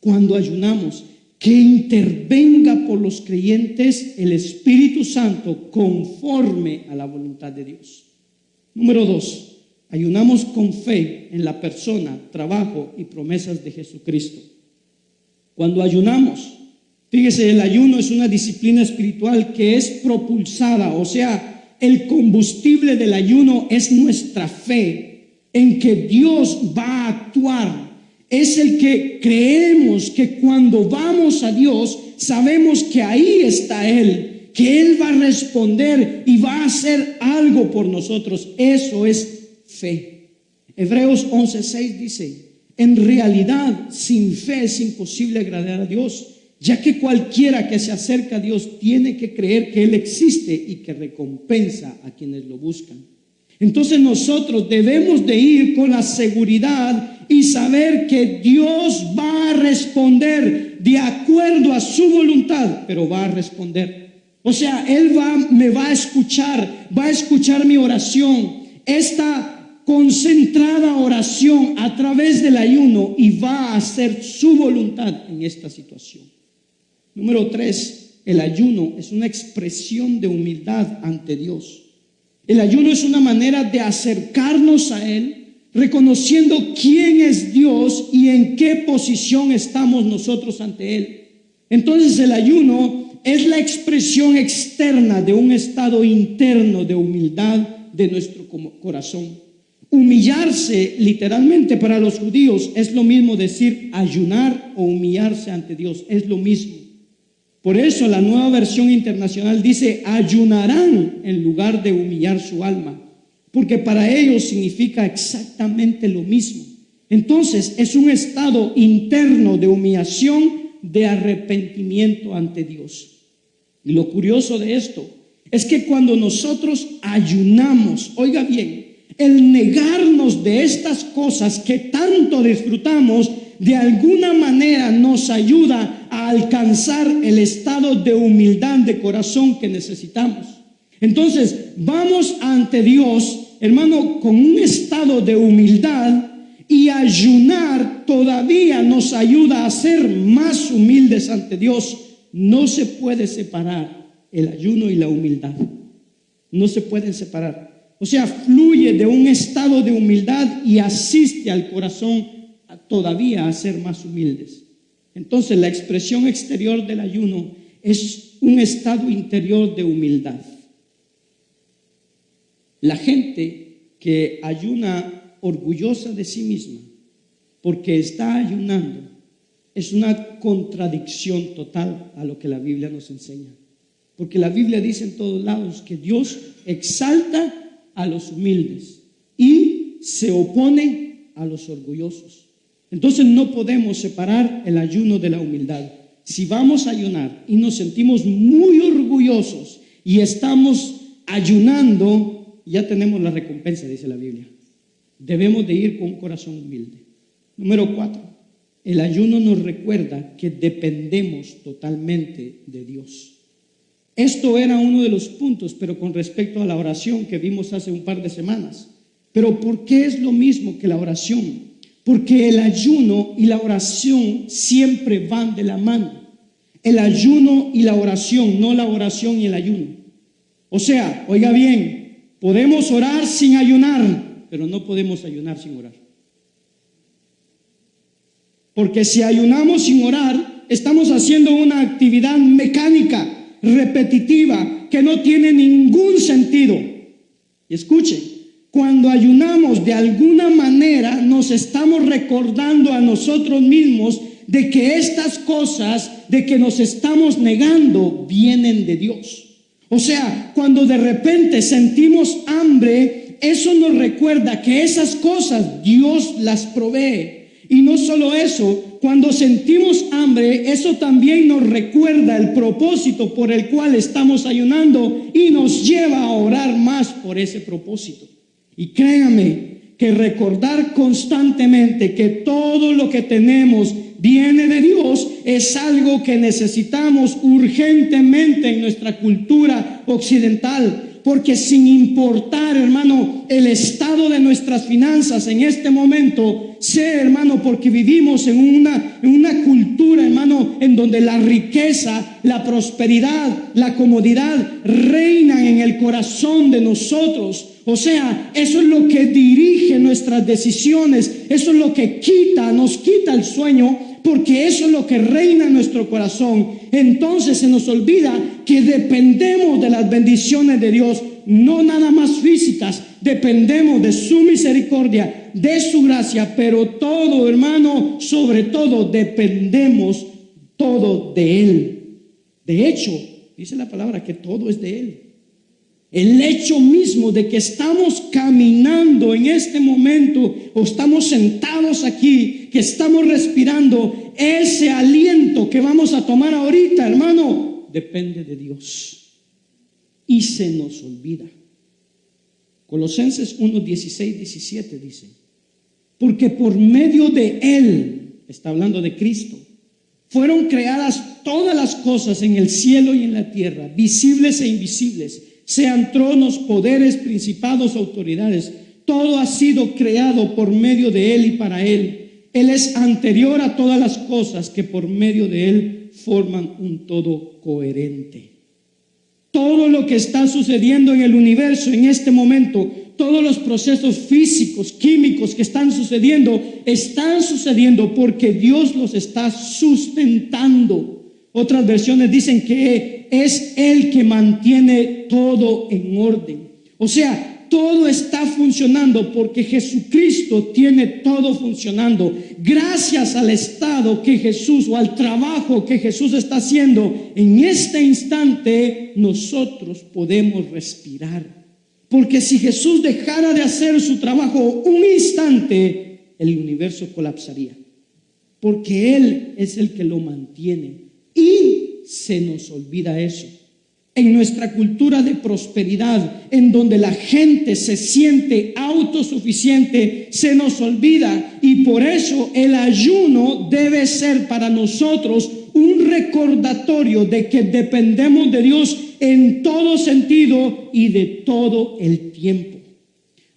cuando ayunamos, que intervenga por los creyentes el Espíritu Santo conforme a la voluntad de Dios. Número 2. Ayunamos con fe en la persona, trabajo y promesas de Jesucristo. Cuando ayunamos, fíjese, el ayuno es una disciplina espiritual que es propulsada, o sea, el combustible del ayuno es nuestra fe en que Dios va a actuar. Es el que creemos que cuando vamos a Dios, sabemos que ahí está Él, que Él va a responder y va a hacer algo por nosotros. Eso es fe. Hebreos 11:6 dice: En realidad, sin fe es imposible agradar a Dios, ya que cualquiera que se acerca a Dios tiene que creer que Él existe y que recompensa a quienes lo buscan. Entonces nosotros debemos de ir con la seguridad y saber que Dios va a responder de acuerdo a su voluntad, pero va a responder. O sea, Él me va a escuchar mi oración, esta concentrada oración a través del ayuno, y va a hacer su voluntad en esta situación. Número 3, el ayuno es una expresión de humildad ante Dios. El ayuno es una manera de acercarnos a Él, reconociendo quién es Dios y en qué posición estamos nosotros ante Él. Entonces el ayuno es la expresión externa de un estado interno de humildad de nuestro corazón. Humillarse, literalmente para los judíos, es lo mismo decir ayunar o humillarse ante Dios, es lo mismo. Por eso la Nueva Versión Internacional dice ayunarán en lugar de humillar su alma, porque para ellos significa exactamente lo mismo. Entonces es un estado interno de humillación, de arrepentimiento ante Dios. Y lo curioso de esto es que cuando nosotros ayunamos, oiga bien, el negarnos de estas cosas que tanto disfrutamos, de alguna manera nos ayuda a alcanzar el estado de humildad de corazón que necesitamos. Entonces, vamos ante Dios, hermano, con un estado de humildad, y ayunar todavía nos ayuda a ser más humildes ante Dios. No se puede separar el ayuno y la humildad. No se pueden separar. O sea, fluye de un estado de humildad y asiste al corazón todavía a ser más humildes. Entonces la expresión exterior del ayuno es un estado interior de humildad. La gente que ayuna orgullosa de sí misma porque está ayunando es una contradicción total a lo que la Biblia nos enseña, porque la Biblia dice en todos lados que Dios exalta a los humildes y se opone a los orgullosos. Entonces no podemos separar el ayuno de la humildad. Si vamos a ayunar y nos sentimos muy orgullosos y estamos ayunando, ya tenemos la recompensa, dice la Biblia. Debemos de ir con un corazón humilde. Número 4, el ayuno nos recuerda que dependemos totalmente de Dios. Esto era uno de los puntos, pero con respecto a la oración que vimos hace un par de semanas. Pero ¿por qué es lo mismo que la oración? Porque el ayuno y la oración siempre van de la mano. El ayuno y la oración, no la oración y el ayuno. O sea, oiga bien, podemos orar sin ayunar, pero no podemos ayunar sin orar. Porque si ayunamos sin orar, estamos haciendo una actividad mecánica, repetitiva, que no tiene ningún sentido. Y escuchen, cuando ayunamos de alguna manera nos estamos recordando a nosotros mismos de que estas cosas de que nos estamos negando vienen de Dios. O sea, cuando de repente sentimos hambre, eso nos recuerda que esas cosas Dios las provee. Y no solo eso, cuando sentimos hambre, eso también nos recuerda el propósito por el cual estamos ayunando y nos lleva a orar más por ese propósito. Y créame que recordar constantemente que todo lo que tenemos viene de Dios es algo que necesitamos urgentemente en nuestra cultura occidental. Porque sin importar, hermano, el estado de nuestras finanzas en este momento, sé, hermano, porque vivimos en una cultura, hermano, en donde la riqueza, la prosperidad, la comodidad reinan en el corazón de nosotros. O sea, eso es lo que dirige nuestras decisiones, eso es lo que nos quita el sueño, porque eso es lo que reina en nuestro corazón. Entonces se nos olvida que dependemos de las bendiciones de Dios, no nada más físicas, dependemos de su misericordia, de su gracia, pero todo, hermano, sobre todo dependemos todo de Él. De hecho, dice la palabra que todo es de Él. El hecho mismo de que estamos caminando en este momento o estamos sentados aquí, que estamos respirando, ese aliento que vamos a tomar ahorita, hermano, depende de Dios. Y se nos olvida. Colosenses 1, 16, 17 dice: porque por medio de Él, está hablando de Cristo, fueron creadas todas las cosas en el cielo y en la tierra, visibles e invisibles, sean tronos, poderes, principados, autoridades. Todo ha sido creado por medio de Él y para Él. Él es anterior a todas las cosas, que por medio de Él forman un todo coherente. Todo lo que está sucediendo en el universo en este momento, todos los procesos físicos, químicos que están sucediendo porque Dios los está sustentando. Otras versiones dicen que es Él que mantiene todo en orden. O sea, todo está funcionando porque Jesucristo tiene todo funcionando. Gracias al estado que Jesús, o al trabajo que Jesús está haciendo en este instante, nosotros podemos respirar. Porque si Jesús dejara de hacer su trabajo un instante, el universo colapsaría. Porque Él es el que lo mantiene. Y se nos olvida eso. En nuestra cultura de prosperidad, en donde la gente se siente autosuficiente, se nos olvida. Y por eso el ayuno debe ser para nosotros un recordatorio de que dependemos de Dios en todo sentido y de todo el tiempo.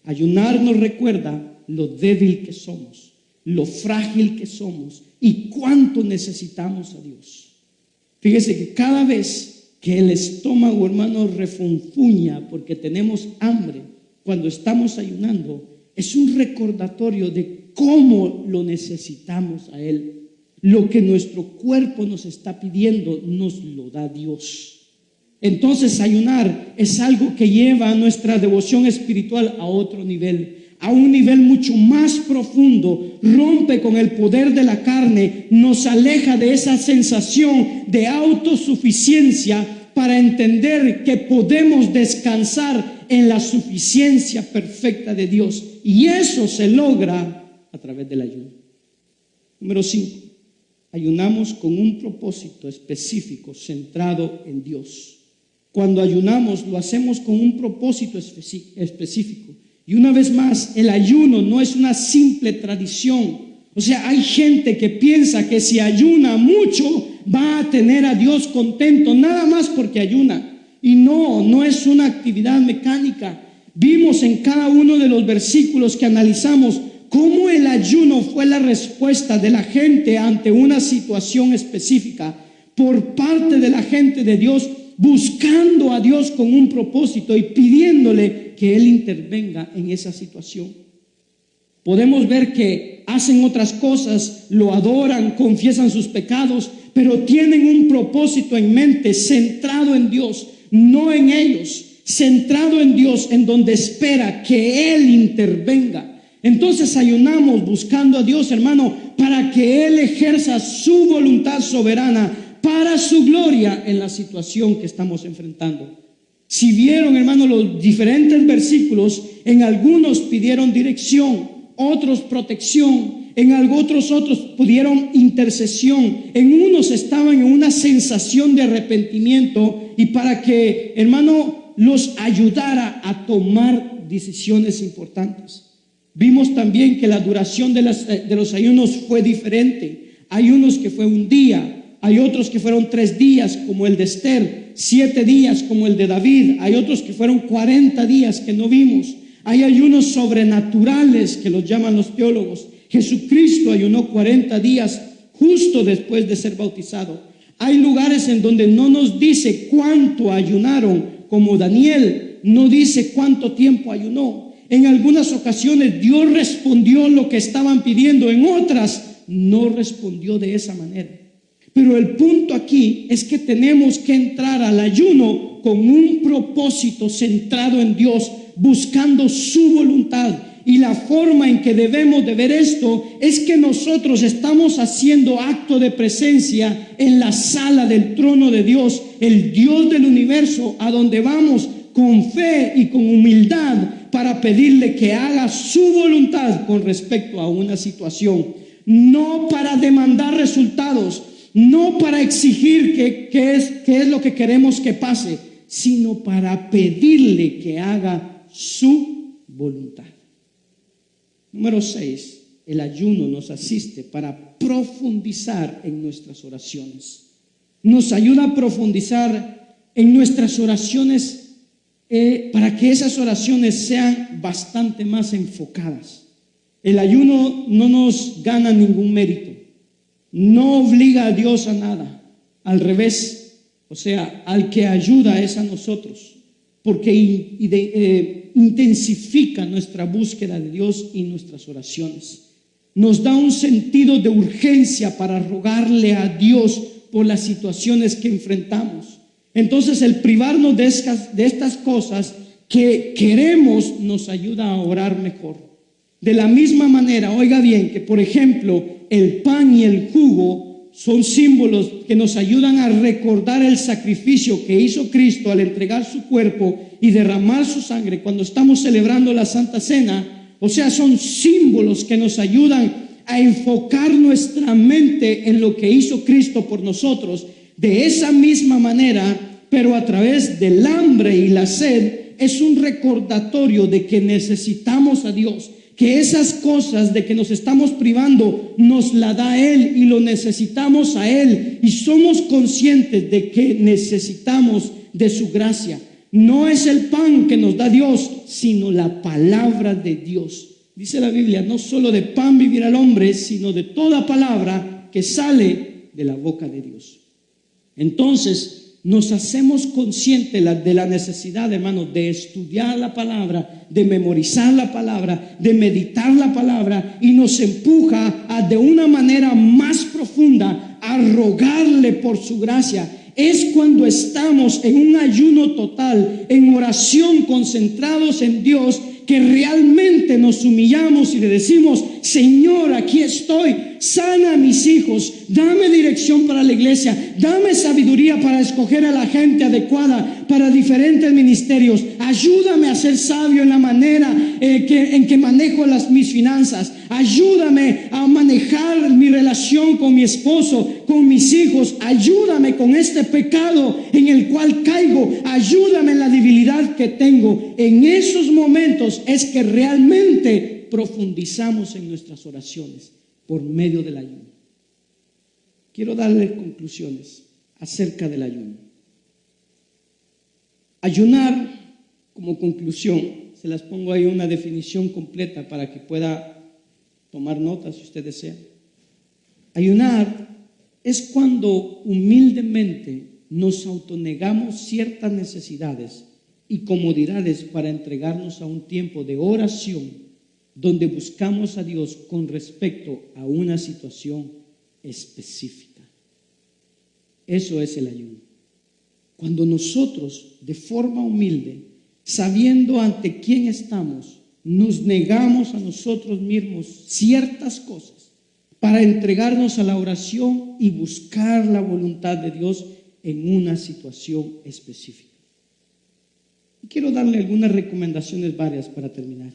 Ayunar nos recuerda lo débil que somos, lo frágil que somos y cuánto necesitamos a Dios. Fíjese que cada vez que el estómago, hermano, refunfuña porque tenemos hambre, cuando estamos ayunando, es un recordatorio de cómo lo necesitamos a Él. Lo que nuestro cuerpo nos está pidiendo, nos lo da Dios. Entonces, ayunar es algo que lleva a nuestra devoción espiritual a otro nivel, a un nivel mucho más profundo. Rompe con el poder de la carne, nos aleja de esa sensación de autosuficiencia para entender que podemos descansar en la suficiencia perfecta de Dios. Y eso se logra a través del ayuno. Número 5. Ayunamos con un propósito específico centrado en Dios. Cuando ayunamos lo hacemos con un propósito específico. Y una vez más, el ayuno no es una simple tradición. O sea, hay gente que piensa que si ayuna mucho va a tener a Dios contento, nada más porque ayuna. Y no es una actividad mecánica. Vimos en cada uno de los versículos que analizamos cómo el ayuno fue la respuesta de la gente ante una situación específica por parte de la gente de Dios, buscando a Dios con un propósito y pidiéndole que Él intervenga en esa situación. Podemos ver que hacen otras cosas, lo adoran, confiesan sus pecados, pero tienen un propósito en mente, centrado en Dios, no en ellos, centrado en Dios, en donde espera que Él intervenga. Entonces ayunamos buscando a Dios, hermano, para que Él ejerza su voluntad soberana para su gloria en la situación que estamos enfrentando. Si vieron, hermano, los diferentes versículos, en algunos pidieron dirección, otros protección, en otros pidieron intercesión, en unos estaban en una sensación de arrepentimiento y para que, hermano, los ayudara a tomar decisiones importantes. Vimos también que la duración de los ayunos fue diferente. Hay unos que fue un día, hay otros que fueron 3 días como el de Esther, 7 días como el de David, hay otros que fueron 40 días que no vimos. Hay ayunos sobrenaturales que los llaman los teólogos. Jesucristo ayunó 40 días justo después de ser bautizado. Hay lugares en donde no nos dice cuánto ayunaron, como Daniel no dice cuánto tiempo ayunó. En algunas ocasiones Dios respondió lo que estaban pidiendo, en otras no respondió de esa manera. Pero el punto aquí es que tenemos que entrar al ayuno con un propósito centrado en Dios, buscando su voluntad. Y la forma en que debemos de ver esto es que nosotros estamos haciendo acto de presencia en la sala del trono de Dios, el Dios del universo, a donde vamos con fe y con humildad para pedirle que haga su voluntad con respecto a una situación, no para demandar resultados, no para exigir qué es lo que queremos que pase, sino para pedirle que haga su voluntad. Número 6, el ayuno nos asiste para profundizar en nuestras oraciones. Nos ayuda a profundizar en nuestras oraciones para que esas oraciones sean bastante más enfocadas. El ayuno no nos gana ningún mérito, no obliga a Dios a nada, al revés, o sea, al que ayuda es a nosotros, porque intensifica nuestra búsqueda de Dios y nuestras oraciones. Nos da un sentido de urgencia para rogarle a Dios por las situaciones que enfrentamos. Entonces el privarnos de estas cosas que queremos nos ayuda a orar mejor. De la misma manera, oiga bien, que por ejemplo el pan y el jugo son símbolos que nos ayudan a recordar el sacrificio que hizo Cristo al entregar su cuerpo y derramar su sangre cuando estamos celebrando la Santa Cena. O sea, son símbolos que nos ayudan a enfocar nuestra mente en lo que hizo Cristo por nosotros. De esa misma manera, pero a través del hambre y la sed, es un recordatorio de que necesitamos a Dios, que esas cosas de que nos estamos privando nos la da Él y lo necesitamos a Él, y somos conscientes de que necesitamos de su gracia. No es el pan que nos da Dios, sino la palabra de Dios. Dice la Biblia, no solo de pan vivirá el hombre, sino de toda palabra que sale de la boca de Dios. Entonces nos hacemos conscientes de la necesidad, hermanos, de estudiar la palabra, de memorizar la palabra, de meditar la palabra, y nos empuja a, de una manera más profunda, a rogarle por su gracia. Es cuando estamos en un ayuno total, en oración, concentrados en Dios, que realmente nos humillamos y le decimos: Señor, aquí estoy, sana a mis hijos, dame dirección para la iglesia, dame sabiduría para escoger a la gente adecuada para diferentes ministerios, ayúdame a ser sabio en la manera en que manejo mis finanzas, ayúdame a manejar mi relación con mi esposo, con mis hijos, ayúdame con este pecado en el cual caigo, ayúdame en la debilidad que tengo. En esos momentos es que realmente profundizamos en nuestras oraciones por medio del ayuno. Quiero darles conclusiones acerca del ayuno. Ayunar, como conclusión, se las pongo ahí una definición completa para que pueda tomar notas si usted desea. Ayunar es cuando humildemente nos autonegamos ciertas necesidades y comodidades para entregarnos a un tiempo de oración donde buscamos a Dios con respecto a una situación específica. Eso es el ayuno. Cuando nosotros, de forma humilde, sabiendo ante quién estamos, nos negamos a nosotros mismos ciertas cosas para entregarnos a la oración y buscar la voluntad de Dios en una situación específica. Y quiero darle algunas recomendaciones varias para terminar.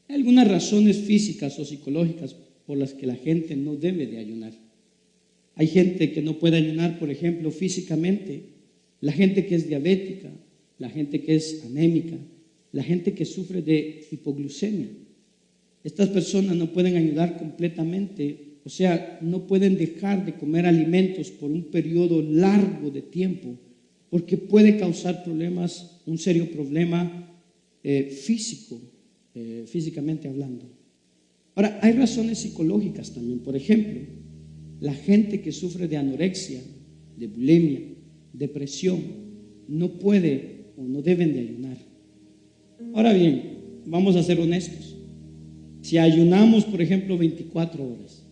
Hay algunas razones físicas o psicológicas por las que la gente no debe de ayunar. Hay gente que no puede ayunar, por ejemplo, físicamente, la gente que es diabética, la gente que es anémica, la gente que sufre de hipoglucemia. Estas personas no pueden ayunar completamente, o sea, no pueden dejar de comer alimentos por un periodo largo de tiempo, porque puede causar problemas, un serio problema físicamente hablando. Ahora, hay razones psicológicas también. Por ejemplo, la gente que sufre de anorexia, de bulimia, depresión, no puede o no deben de ayunar. Ahora bien, vamos a ser honestos. Si ayunamos, por ejemplo, 24 horas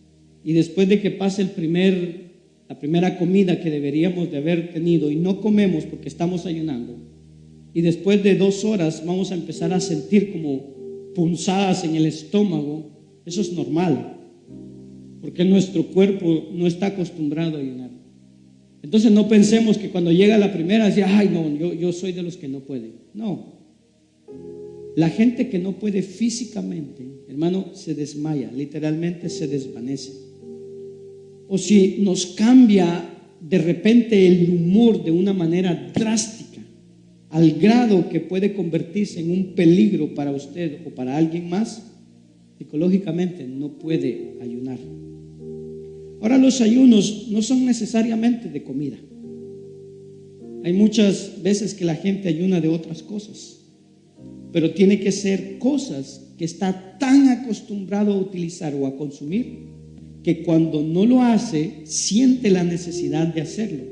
y después de que pase la primera comida que deberíamos de haber tenido y no comemos porque estamos ayunando, y después de 2 horas vamos a empezar a sentir como punzadas en el estómago, eso es normal, porque nuestro cuerpo no está acostumbrado a ayunar. Entonces no pensemos que cuando llega la primera, decía, ay no, yo soy de los que no pueden. No. La gente que no puede físicamente, hermano, se desmaya, literalmente se desvanece. O si nos cambia de repente el humor de una manera drástica, al grado que puede convertirse en un peligro para usted o para alguien más, psicológicamente no puede ayunar. Ahora, los ayunos no son necesariamente de comida. Hay muchas veces que la gente ayuna de otras cosas, pero tiene que ser cosas que está tan acostumbrado a utilizar o a consumir que cuando no lo hace siente la necesidad de hacerlo,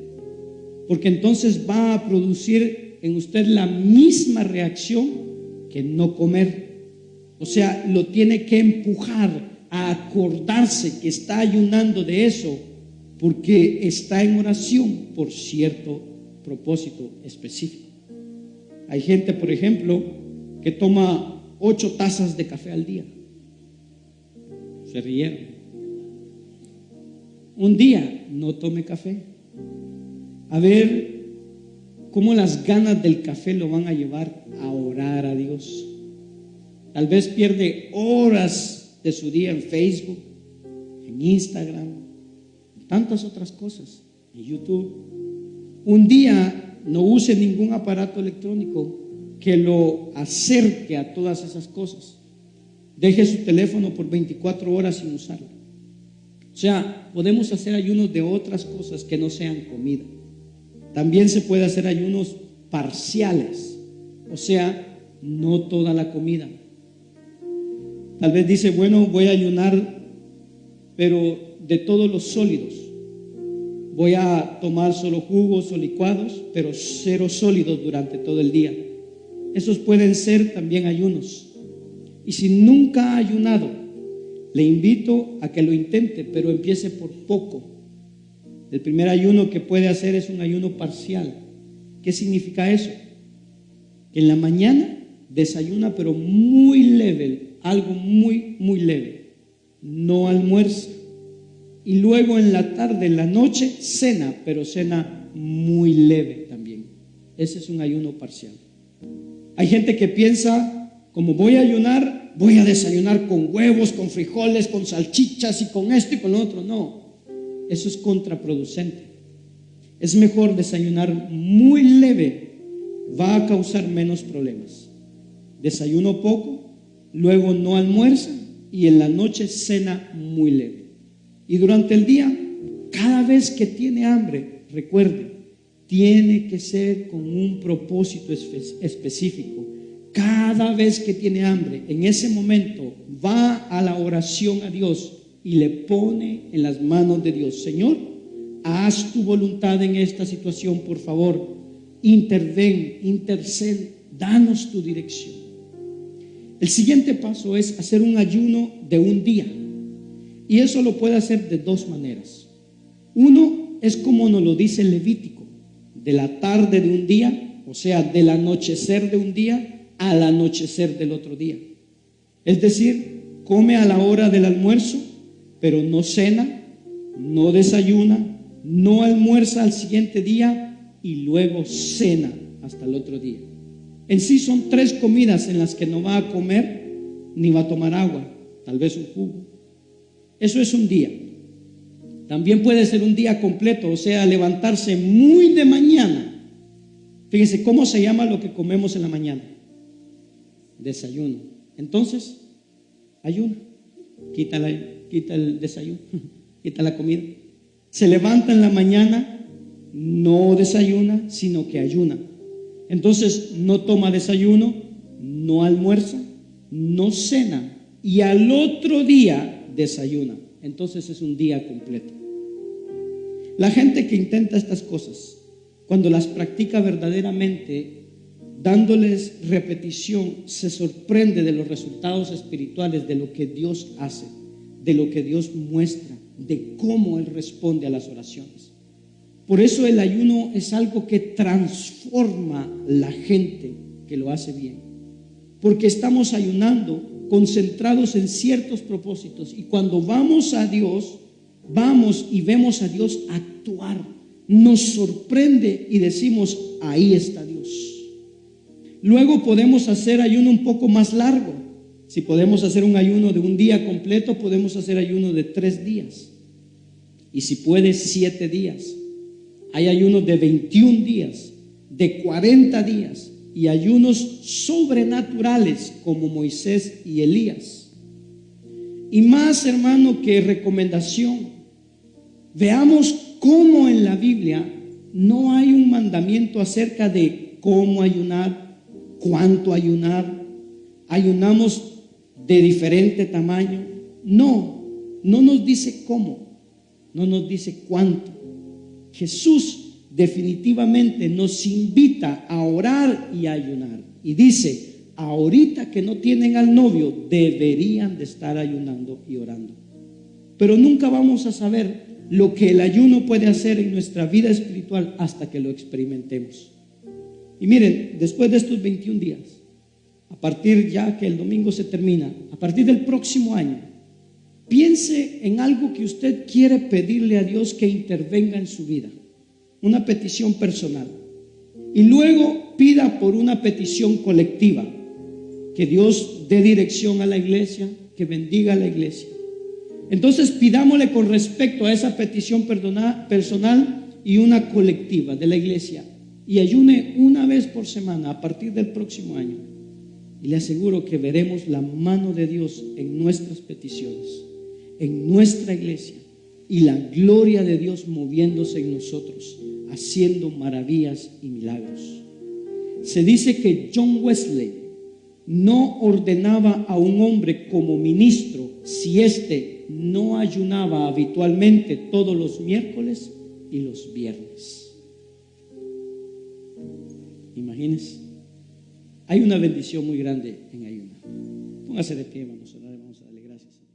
porque entonces va a producir en usted la misma reacción que no comer. O sea, lo tiene que empujar a acordarse que está ayunando de eso porque está en oración por cierto propósito específico. Hay gente, por ejemplo, que toma 8 tazas de café al día. Se rieron. Un día no tome café. A ver cómo las ganas del café lo van a llevar a orar a Dios. Tal vez pierde horas de su día en Facebook, en Instagram, en tantas otras cosas, en YouTube. Un día no use ningún aparato electrónico que lo acerque a todas esas cosas. Deje su teléfono por 24 horas sin usarlo. O sea, podemos hacer ayunos de otras cosas que no sean comida. También se puede hacer ayunos parciales, o sea, no toda la comida. Tal vez dice, bueno, voy a ayunar, pero de todos los sólidos. Voy a tomar solo jugos o licuados, pero 0 sólidos durante todo el día. Esos pueden ser también ayunos. Y si nunca ha ayunado, le invito a que lo intente, pero empiece por poco. El primer ayuno que puede hacer es un ayuno parcial. ¿Qué significa eso? Que en la mañana desayuna, pero muy leve, algo muy, muy leve. No almuerza. Y luego en la tarde, en la noche, cena, pero cena muy leve también. Ese es un ayuno parcial. Hay gente que piensa, como voy a ayunar, voy a desayunar con huevos, con frijoles, con salchichas y con esto y con lo otro. No, eso es contraproducente. Es mejor desayunar muy leve, va a causar menos problemas. Desayuno poco, luego no almuerza y en la noche cena muy leve. Y durante el día, cada vez que tiene hambre, recuerde, tiene que ser con un propósito específico. Cada vez que tiene hambre, en ese momento va a la oración a Dios y le pone en las manos de Dios. Señor, haz tu voluntad en esta situación, por favor. Interven, intercede, danos tu dirección. El siguiente paso es hacer un ayuno de un día. Y eso lo puede hacer de 2 maneras. Uno es como nos lo dice el Levítico, de la tarde de un día, o sea, del anochecer de un día al anochecer del otro día. Es decir, come a la hora del almuerzo, pero no cena, no desayuna, no almuerza al siguiente día y luego cena hasta el otro día. En sí son 3 comidas en las que no va a comer ni va a tomar agua, tal vez un jugo. Eso es un día. También puede ser un día completo, o sea, levantarse muy de mañana. Fíjese, ¿cómo se llama lo que comemos en la mañana? Desayuno. Entonces, ayuna. Quita el desayuno, quita la comida. Se levanta en la mañana, no desayuna, sino que ayuna. Entonces, no toma desayuno, no almuerza, no cena y al otro día desayuna. Entonces es un día completo. La gente que intenta estas cosas, cuando las practica verdaderamente, dándoles repetición, se sorprende de los resultados espirituales, de lo que Dios hace, de lo que Dios muestra, de cómo Él responde a las oraciones. Por eso el ayuno es algo que transforma la gente que lo hace bien, porque estamos ayunando concentrados en ciertos propósitos, y cuando vamos a Dios, vamos y vemos a Dios actuar, nos sorprende y decimos, ahí está Dios. Luego podemos hacer ayuno un poco más largo. Si podemos hacer un ayuno de un día completo, podemos hacer ayuno de 3 días. Y si puedes, 7 días. Hay ayunos de 21 días, de 40 días y ayunos sobrenaturales como Moisés y Elías. Y más, hermano, que recomendación, veamos cómo en la Biblia no hay un mandamiento acerca de cómo ayunar, cuánto ayunar. Ayunamos de diferente tamaño. No nos dice cómo, no nos dice cuánto. Jesús definitivamente nos invita a orar y a ayunar. Y dice, ahorita que no tienen al novio, deberían de estar ayunando y orando. Pero nunca vamos a saber lo que el ayuno puede hacer en nuestra vida espiritual hasta que lo experimentemos. Y miren, después de estos 21 días, a partir ya que el domingo se termina, a partir del próximo año, piense en algo que usted quiere pedirle a Dios que intervenga en su vida, una petición personal, y luego pida por una petición colectiva, que Dios dé dirección a la iglesia, que bendiga a la iglesia. Entonces pidámosle con respecto a esa petición personal y una colectiva de la iglesia, y ayune una vez por semana a partir del próximo año, y le aseguro que veremos la mano de Dios en nuestras peticiones, en nuestra iglesia, y la gloria de Dios moviéndose en nosotros, haciendo maravillas y milagros. Se dice que John Wesley no ordenaba a un hombre como ministro si éste no ayunaba habitualmente todos los miércoles y los viernes. Imagínense, hay una bendición muy grande en ayunar. Póngase de pie, vamos a orar, vamos a darle gracias a Dios.